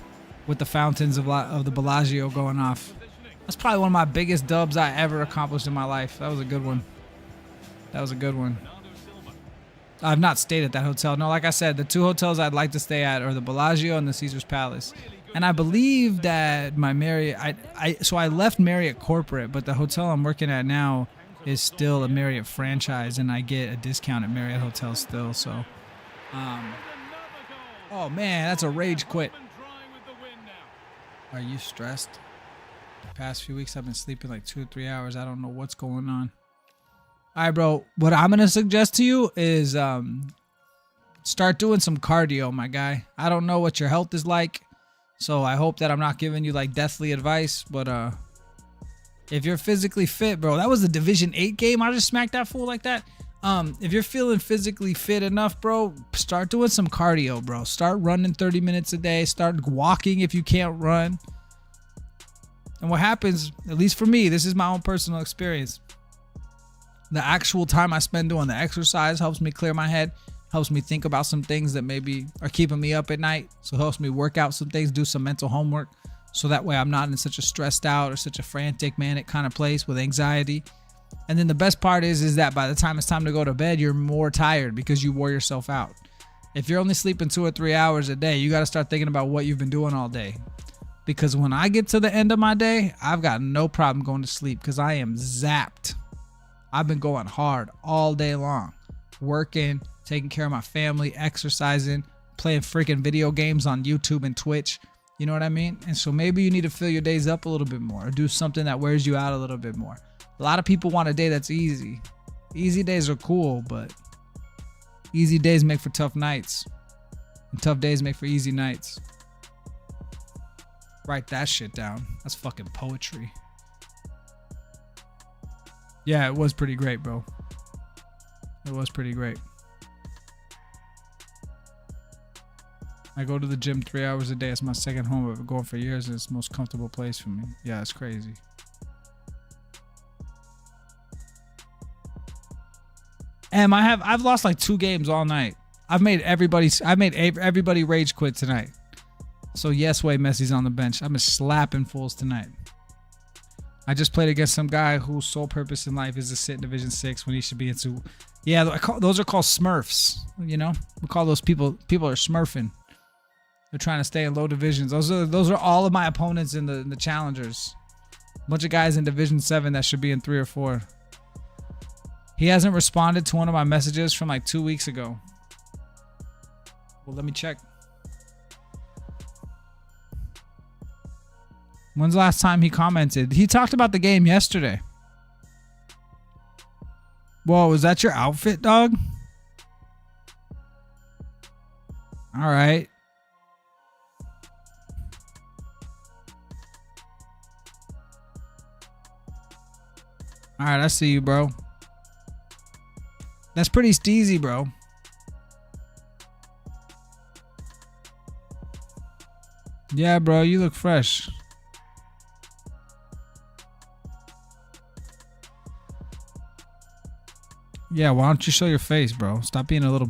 with the fountains of the Bellagio going off. That's probably one of my biggest dubs I ever accomplished in my life. That was a good one. That was a good one. Bernardo Silva. I've not stayed at that hotel. No, like I said, the two hotels I'd like to stay at are the Bellagio and the Caesar's Palace. And I believe that my Marriott, so I left Marriott corporate, but the hotel I'm working at now is still a Marriott franchise, and I get a discount at Marriott hotels still. So, Another goal. oh man, that's a rage quit. Up and dry with the win now. Are you stressed? The past few weeks I've been sleeping like 2 or 3 hours. I don't know what's going on. All right, bro. What I'm gonna suggest to you is start doing some cardio, my guy. I don't know what your health is like, so I hope that I'm not giving you like deathly advice. But if you're physically fit, bro, that was the Division 8 game. I just smacked that fool like that. If you're feeling physically fit enough, bro, start doing some cardio, bro. Start running 30 minutes a day. Start walking if you can't run. And what happens, at least for me, this is my own personal experience. The actual time I spend doing the exercise helps me clear my head, helps me think about some things that maybe are keeping me up at night. So it helps me work out some things, do some mental homework. So that way I'm not in such a stressed out or such a frantic, manic kind of place with anxiety. And then the best part is that by the time it's time to go to bed, you're more tired because you wore yourself out. If you're only sleeping 2 or 3 hours a day, you got to start thinking about what you've been doing all day. because when I get to the end of my day, I've got no problem going to sleep because I am zapped. I've been going hard all day long, working, taking care of my family, exercising, playing freaking video games on YouTube and Twitch. You know what I mean? And so maybe you need to fill your days up a little bit more or do something that wears you out a little bit more. A lot of people want a day that's easy. Easy days are cool, but easy days make for tough nights. And tough days make for easy nights. Write that shit down. That's fucking poetry. Yeah, it was pretty great, bro. It was pretty great. I go to the gym 3 hours a day. It's my second home. I've been going for years, and it's the most comfortable place for me. Yeah, it's crazy. I've lost like 2 games all night. I've made everybody rage quit tonight. So yes way, Messi's on the bench. I've been slapping fools tonight. I just played against some guy whose sole purpose in life is to sit in Division 6 when he should be into... Yeah, those are called Smurfs. You know, we call those people are smurfing. They're trying to stay in low divisions. Those are all of my opponents in the challengers. A bunch of guys in Division 7 that should be in 3 or 4. He hasn't responded to one of my messages from like 2 weeks ago. Well, let me check. When's the last time he commented? He talked about the game yesterday. Whoa, was that your outfit, dog? All right. All right, I see you, bro. That's pretty steezy, bro. Yeah, bro, you look fresh. Yeah, why don't you show your face, bro? Stop being a little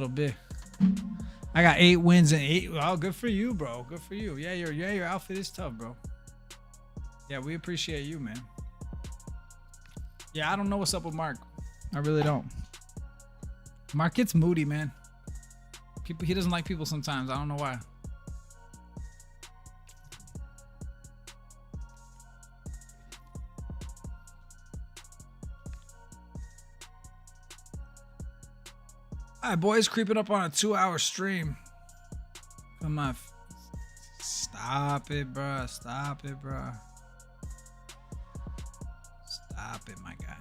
bit. I got 8 wins and 8. Oh, good for you, bro. Good for you. Yeah, your outfit is tough, bro. Yeah, we appreciate you, man. Yeah, I don't know what's up with Mark. I really don't. Mark gets moody, man. He doesn't like people sometimes. I don't know why. All right, boys, creeping up on a 2-hour stream. Come on. Stop it, bro. Stop it, bro. Stop it, my guy.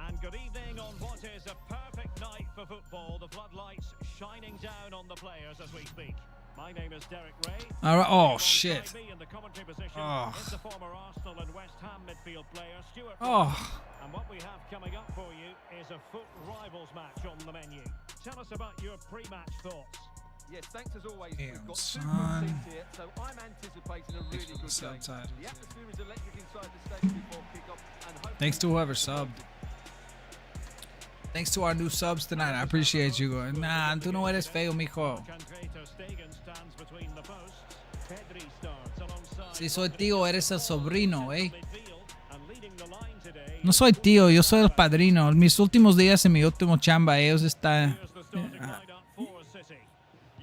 And good evening on what is a perfect night for football. The floodlights shining down on the players as we speak. My name is Derek Ray. All right. Oh, shit. In the commentary position is the former Arsenal and West Ham midfield player Stuart. Oh. And what we have coming up for you is a foot rivals match on the menu. Tell us about your pre-match thoughts. Yes, thanks as always. Damn, We've got 2 son. good teams here, so I'm anticipating a really good game. Subtitle. The atmosphere is electric inside the stadium before kick-off. And Thanks to whoever subbed. Thanks to our new subs tonight. I appreciate you. Nah, tú no eres feo, mijo. Si soy tío, eres el sobrino, eh. No soy tío, yo soy el padrino. En mis últimos días, en mi último chamba, ellos están...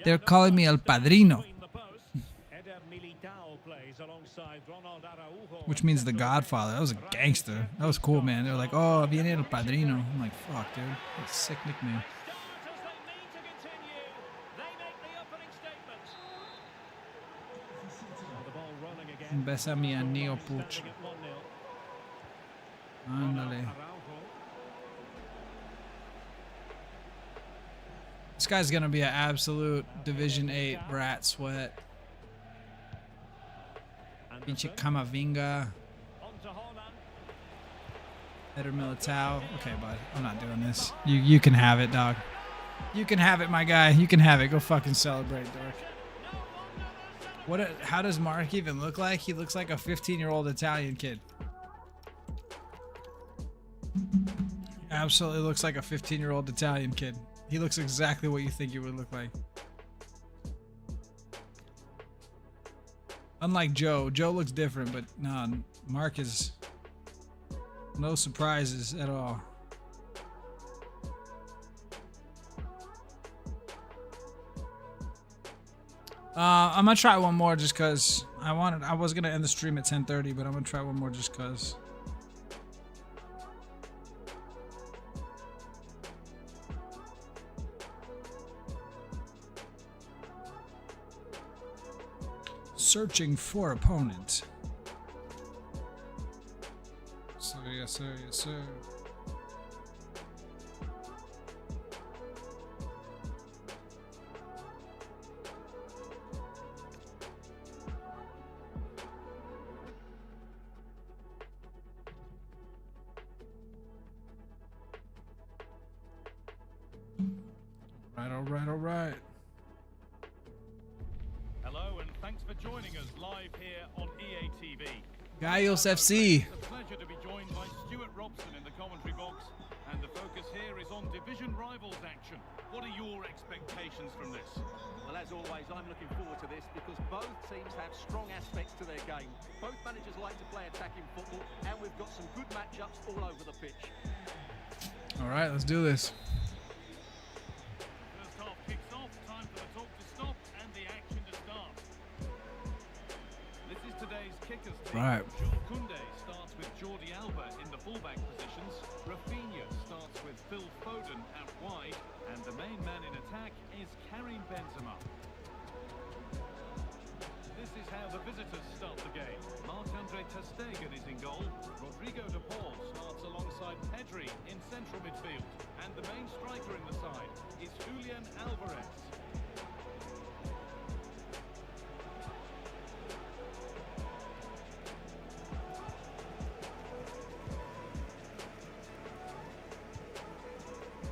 They're calling me el padrino. Which means the Godfather. That was a gangster. That was cool, man. They were like, oh, viene el padrino. I'm like, fuck, dude. That's a sick nickname. Besa mi anillo, puch. Ándale. This guy's gonna be an absolute Division 8 rat sweat. Pinche Camavinga. Eder Militao. Okay, bud. I'm not doing this. You can have it, dog. You can have it, my guy. You can have it. Go fucking celebrate, Dirk. How does Mark even look like? He looks like a 15-year-old Italian kid. Absolutely looks like a 15-year-old Italian kid. He looks exactly what you think he would look like. Unlike Joe. Joe looks different, but no, Mark is no surprises at all. I'm gonna try one more just cause I was gonna end the stream at 10:30, but I'm gonna try one more just cause. Searching for opponent. Sir, yes sir, yes sir. All right. Hello and thanks for joining us live here on EA TV. Gaios FC. It's a pleasure to be joined by Stuart Robson in the commentary box, and the focus here is on division rivals action. What are your expectations from this? Well, as always, I'm looking forward to this because both teams have strong aspects to their game. Both managers like to play attacking football, and we've got some good matchups all over the pitch. All right, let's do this. First half kicks off, time for the talk to stop and the action to start. This is today's kickers team. Right. Jules Koundé starts with Jordi Alba in the fullback positions. Rafinha starts with Phil Foden out wide, and the main man in attack is Karim Benzema. This is how the visitors start the game. Marc-Andre ter Stegen is in goal. Rodrigo de Paul starts alongside Pedri in central midfield. And the main striker in the side is Julian Alvarez.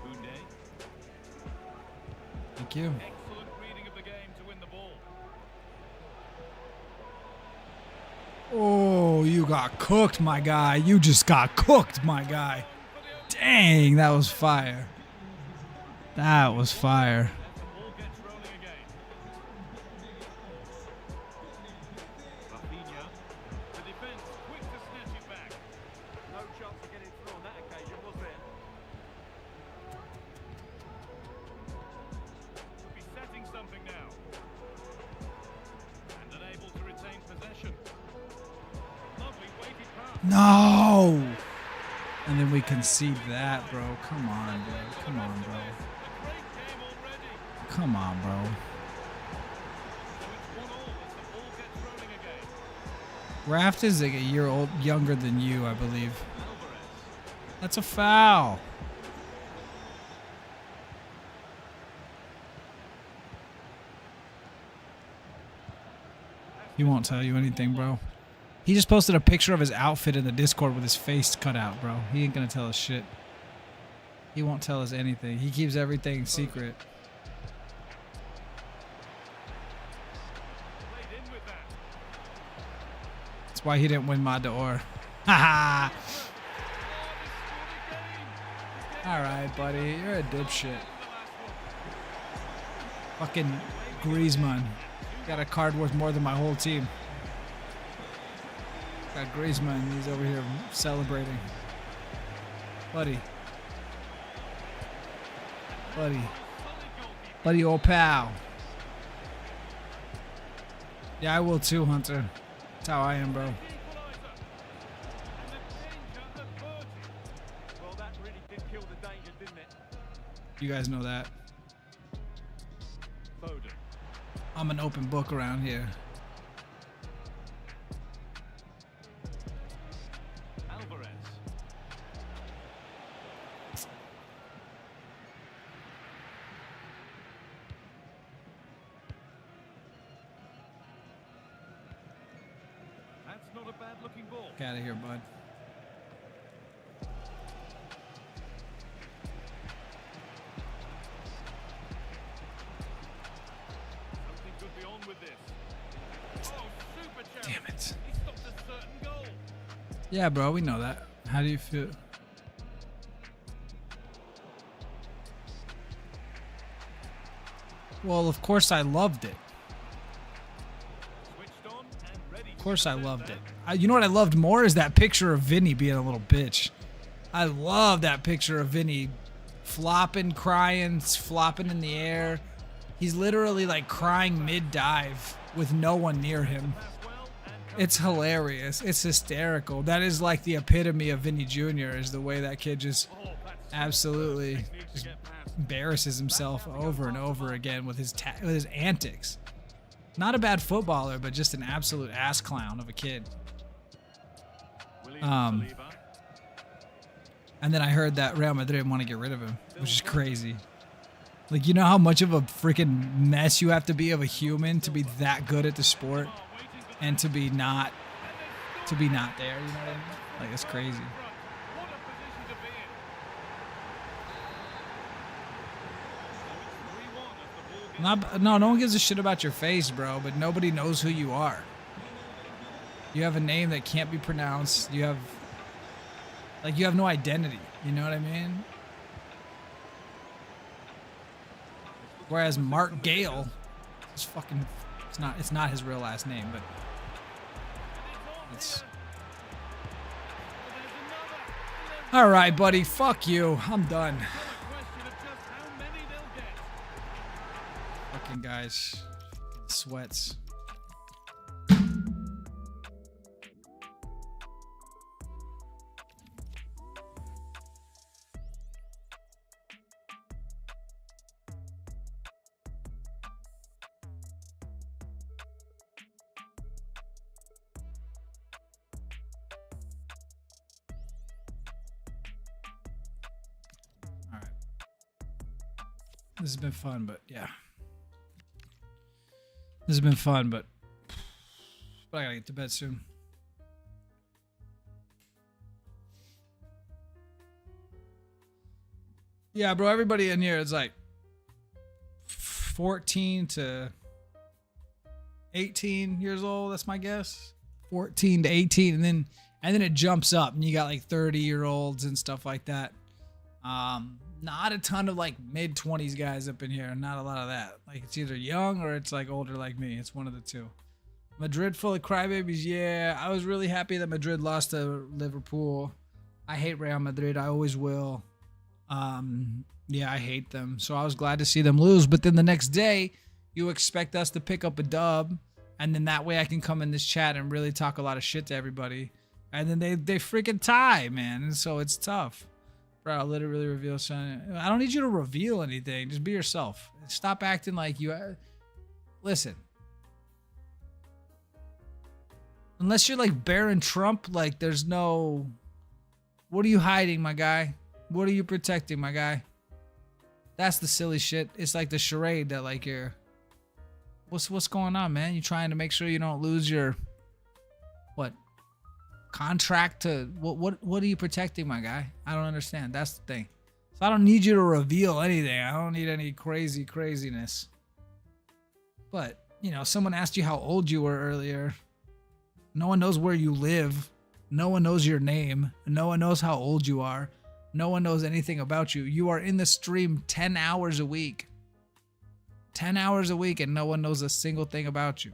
Koundé. Thank you. Excellent reading of the game to win the ball. Oh, you got cooked, my guy. You just got cooked, my guy. Dang, that was fire. That was fire. The ball gets rolling again. Rafinha. The defense quick to snatch it back. No chance of getting through on that occasion, was there? Could be setting something now. And unable to retain possession. Lovely weighted pass. No. And then we concede that, bro. Come on, bro. Come on, bro. A great game already. Come on, bro. So it's 1-1 as the ball gets rolling again. Raft is like a year old, younger than you, I believe. Alvarez. That's a foul. He won't tell you anything, bro. He just posted a picture of his outfit in the Discord with his face cut out, bro. He ain't gonna tell us shit. He won't tell us anything. He keeps everything secret. Played in with that. That's why he didn't win my door. Haha. Alright, buddy. You're a dipshit. Fucking Griezmann. Got a card worth more than my whole team. Got Griezmann. He's over here celebrating. Buddy. Buddy. Buddy, old pal. Yeah, I will too, Hunter. That's how I am, bro. Well, that really did kill the danger, didn't it? You guys know that. Foden. I'm an open book around here. Alvarez. That's not a bad looking ball. Get out of here, bud. Something could be on with this. Oh, super chance. Damn it. He stopped a certain goal. Yeah, bro, we know that. How do you feel? Well, of course I loved it. Switched on and ready. Of course I loved it. You know what I loved more is that picture of Vinny being a little bitch. I love that picture of Vinny flopping, crying, flopping in the air. He's literally like crying mid-dive with no one near him. It's hilarious. It's hysterical. That is like the epitome of Vinny Jr. is the way that kid just absolutely just embarrasses himself over and over again with his antics. Not a bad footballer, but just an absolute ass clown of a kid. And then I heard that Real Madrid want to get rid of him, which is crazy. Like, you know how much of a freaking mess you have to be of a human to be that good at the sport and to be not there, you know what I mean? Like, it's crazy. No one gives a shit about your face, bro, but nobody knows who you are. You have a name that can't be pronounced. You have no identity. You know what I mean? Whereas Mark Gale is fucking, it's not his real last name, but it's. All right, buddy, fuck you. I'm done. Fucking guys, sweats. This has been fun, but yeah. This has been fun, but I gotta get to bed soon. Yeah, bro, everybody in here is like 14 to 18 years old, that's my guess. 14 to 18, and then it jumps up and you got like 30-year-olds and stuff like that. Not a ton of like mid-20s guys up in here. Not a lot of that. Like, it's either young or it's like older like me. It's one of the two. Madrid full of crybabies. Yeah, I was really happy that Madrid lost to Liverpool. I hate Real Madrid. I always will. Yeah, I hate them. So I was glad to see them lose. But then the next day, you expect us to pick up a dub. And then that way I can come in this chat and really talk a lot of shit to everybody. And then they freaking tie, man. And so it's tough. Bro, let it really reveal something. I don't need you to reveal anything. Just be yourself. Stop acting like you... Listen. Unless you're like Baron Trump, like there's no... What are you hiding, my guy? What are you protecting, my guy? That's the silly shit. It's like the charade that like you're... What's going on, man? You trying to make sure you don't lose your... What? Contract to what are you protecting, my guy? I don't understand. That's the thing. So I don't need you to reveal anything. I don't need any craziness. But, you know, someone asked you how old you were earlier. No one knows where you live. No one knows your name. No one knows how old you are. No one knows anything about you. You are in the stream 10 hours a week. 10 hours a week and no one knows a single thing about you.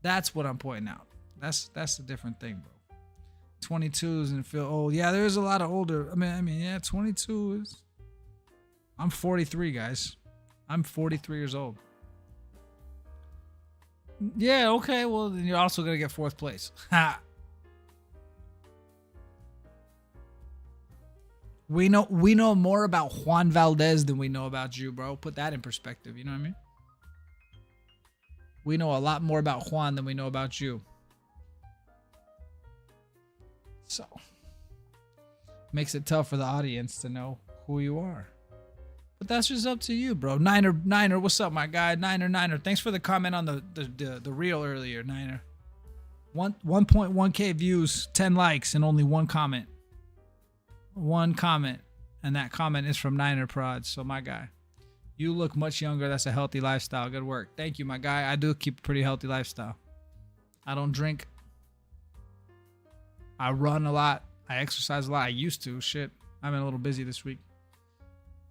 That's what I'm pointing out. That's a different thing, bro. 22s and feel old. Yeah, there's a lot of older. I mean, yeah, 22 is. I'm 43, guys. I'm 43 years old. Yeah, okay. Well, then you're also gonna get 4th place. Ha. We know more about Juan Valdez than we know about you, bro. Put that in perspective. You know what I mean? We know a lot more about Juan than we know about you. So, makes it tough for the audience to know who you are. But that's just up to you, bro. Niner, what's up, my guy? Niner. Thanks for the comment on the reel earlier, Niner. 1.1k views, 10 likes, and only one comment. One comment, and that comment is from Niner Prod. So, my guy, you look much younger. That's a healthy lifestyle. Good work. Thank you, my guy. I do keep a pretty healthy lifestyle. I don't drink. I run a lot. I exercise a lot. I used to. Shit. I've been a little busy this week.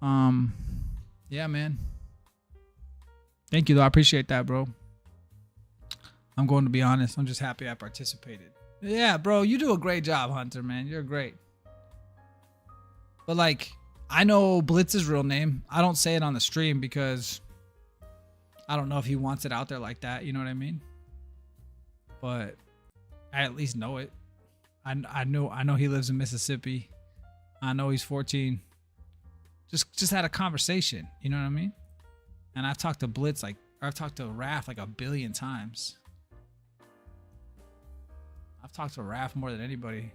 Yeah, man. Thank you, though. I appreciate that, bro. I'm going to be honest. I'm just happy I participated. Yeah, bro. You do a great job, Hunter, man. You're great. But, like, I know Blitz's real name. I don't say it on the stream because I don't know if he wants it out there like that. You know what I mean? But I at least know it. I know he lives in Mississippi. I know he's 14. Just had a conversation. You know what I mean? And I've talked to Blitz I've talked to Raph like a billion times. I've talked to Raph more than anybody.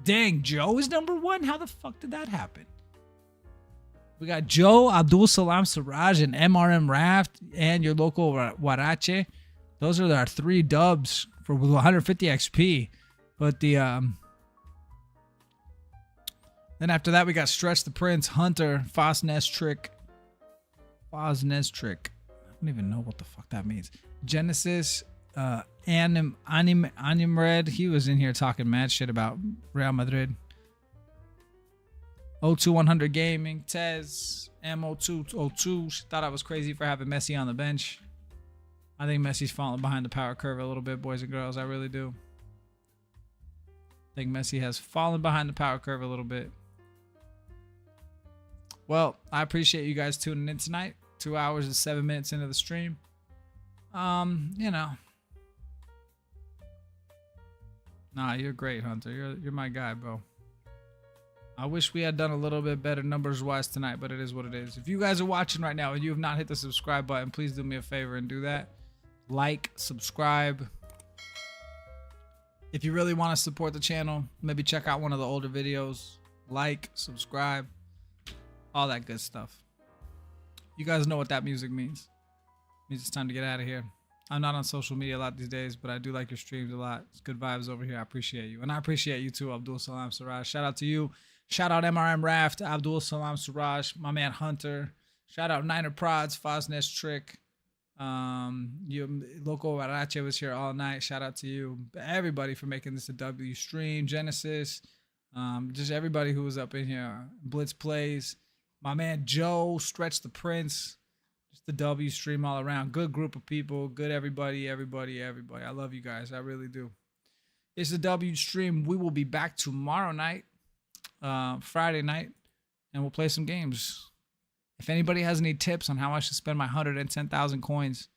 Dang, Joe is number 1? How the fuck did that happen? We got Joe, Abdul Salam Siraj, and MRM Raft, and your local Warache. Those are our 3 dubs for 150 XP. But then after that, we got Stretch the Prince, Hunter, Fosnes Trick. I don't even know what the fuck that means. Genesis, Anim Red. He was in here talking mad shit about Real Madrid. 02100 Gaming, Tez, M0202. She thought I was crazy for having Messi on the bench. I think Messi's falling behind the power curve a little bit, boys and girls. I really do. I think Messi has fallen behind the power curve a little bit. Well, I appreciate you guys tuning in tonight. 2 hours and 7 minutes into the stream. You know. Nah, you're great, Hunter. You're my guy, bro. I wish we had done a little bit better numbers-wise tonight, but it is what it is. If you guys are watching right now and you have not hit the subscribe button, please do me a favor and do that. Like, subscribe. If you really want to support the channel, maybe check out one of the older videos. Like, subscribe, all that good stuff. You guys know what that music means. It means it's time to get out of here. I'm not on social media a lot these days, but I do like your streams a lot. It's good vibes over here. I appreciate you. And I appreciate you too, Abdul Salam Siraj. Shout out to you. Shout out MRM Raft, Abdul Salam Siraj, my man Hunter. Shout out Niner Prods, Fosnes Trick. Your local Warache was here all night. Shout out to you. Everybody for making this a W stream. Genesis. Just everybody who was up in here. Blitz Plays. My man Joe, Stretch the Prince. Just the W stream all around. Good group of people. Good everybody. I love you guys. I really do. It's the W stream. We will be back tomorrow night. Friday night, and we'll play some games. If anybody has any tips on how I should spend my 110,000 coins,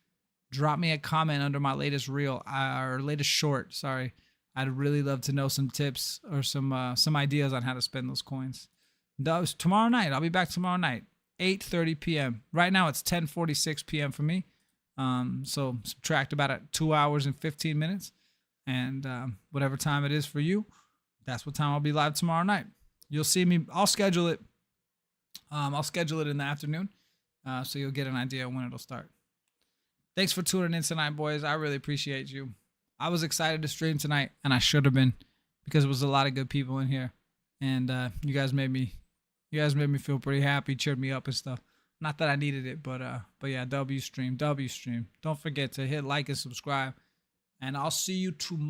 drop me a comment under my latest reel or latest short. Sorry, I'd really love to know some tips or some ideas on how to spend those coins. Tomorrow night, I'll be back tomorrow night, 8:30 p.m. Right now it's 10:46 p.m. for me. So subtract about 2 hours and 15 minutes, and whatever time it is for you, that's what time I'll be live tomorrow night. You'll see me. I'll schedule it. I'll schedule it in the afternoon, so you'll get an idea of when it'll start. Thanks for tuning in tonight, boys. I really appreciate you. I was excited to stream tonight, and I should have been, because it was a lot of good people in here, and you guys made me feel pretty happy, cheered me up and stuff. Not that I needed it, but yeah, W stream. Don't forget to hit like and subscribe, and I'll see you tomorrow.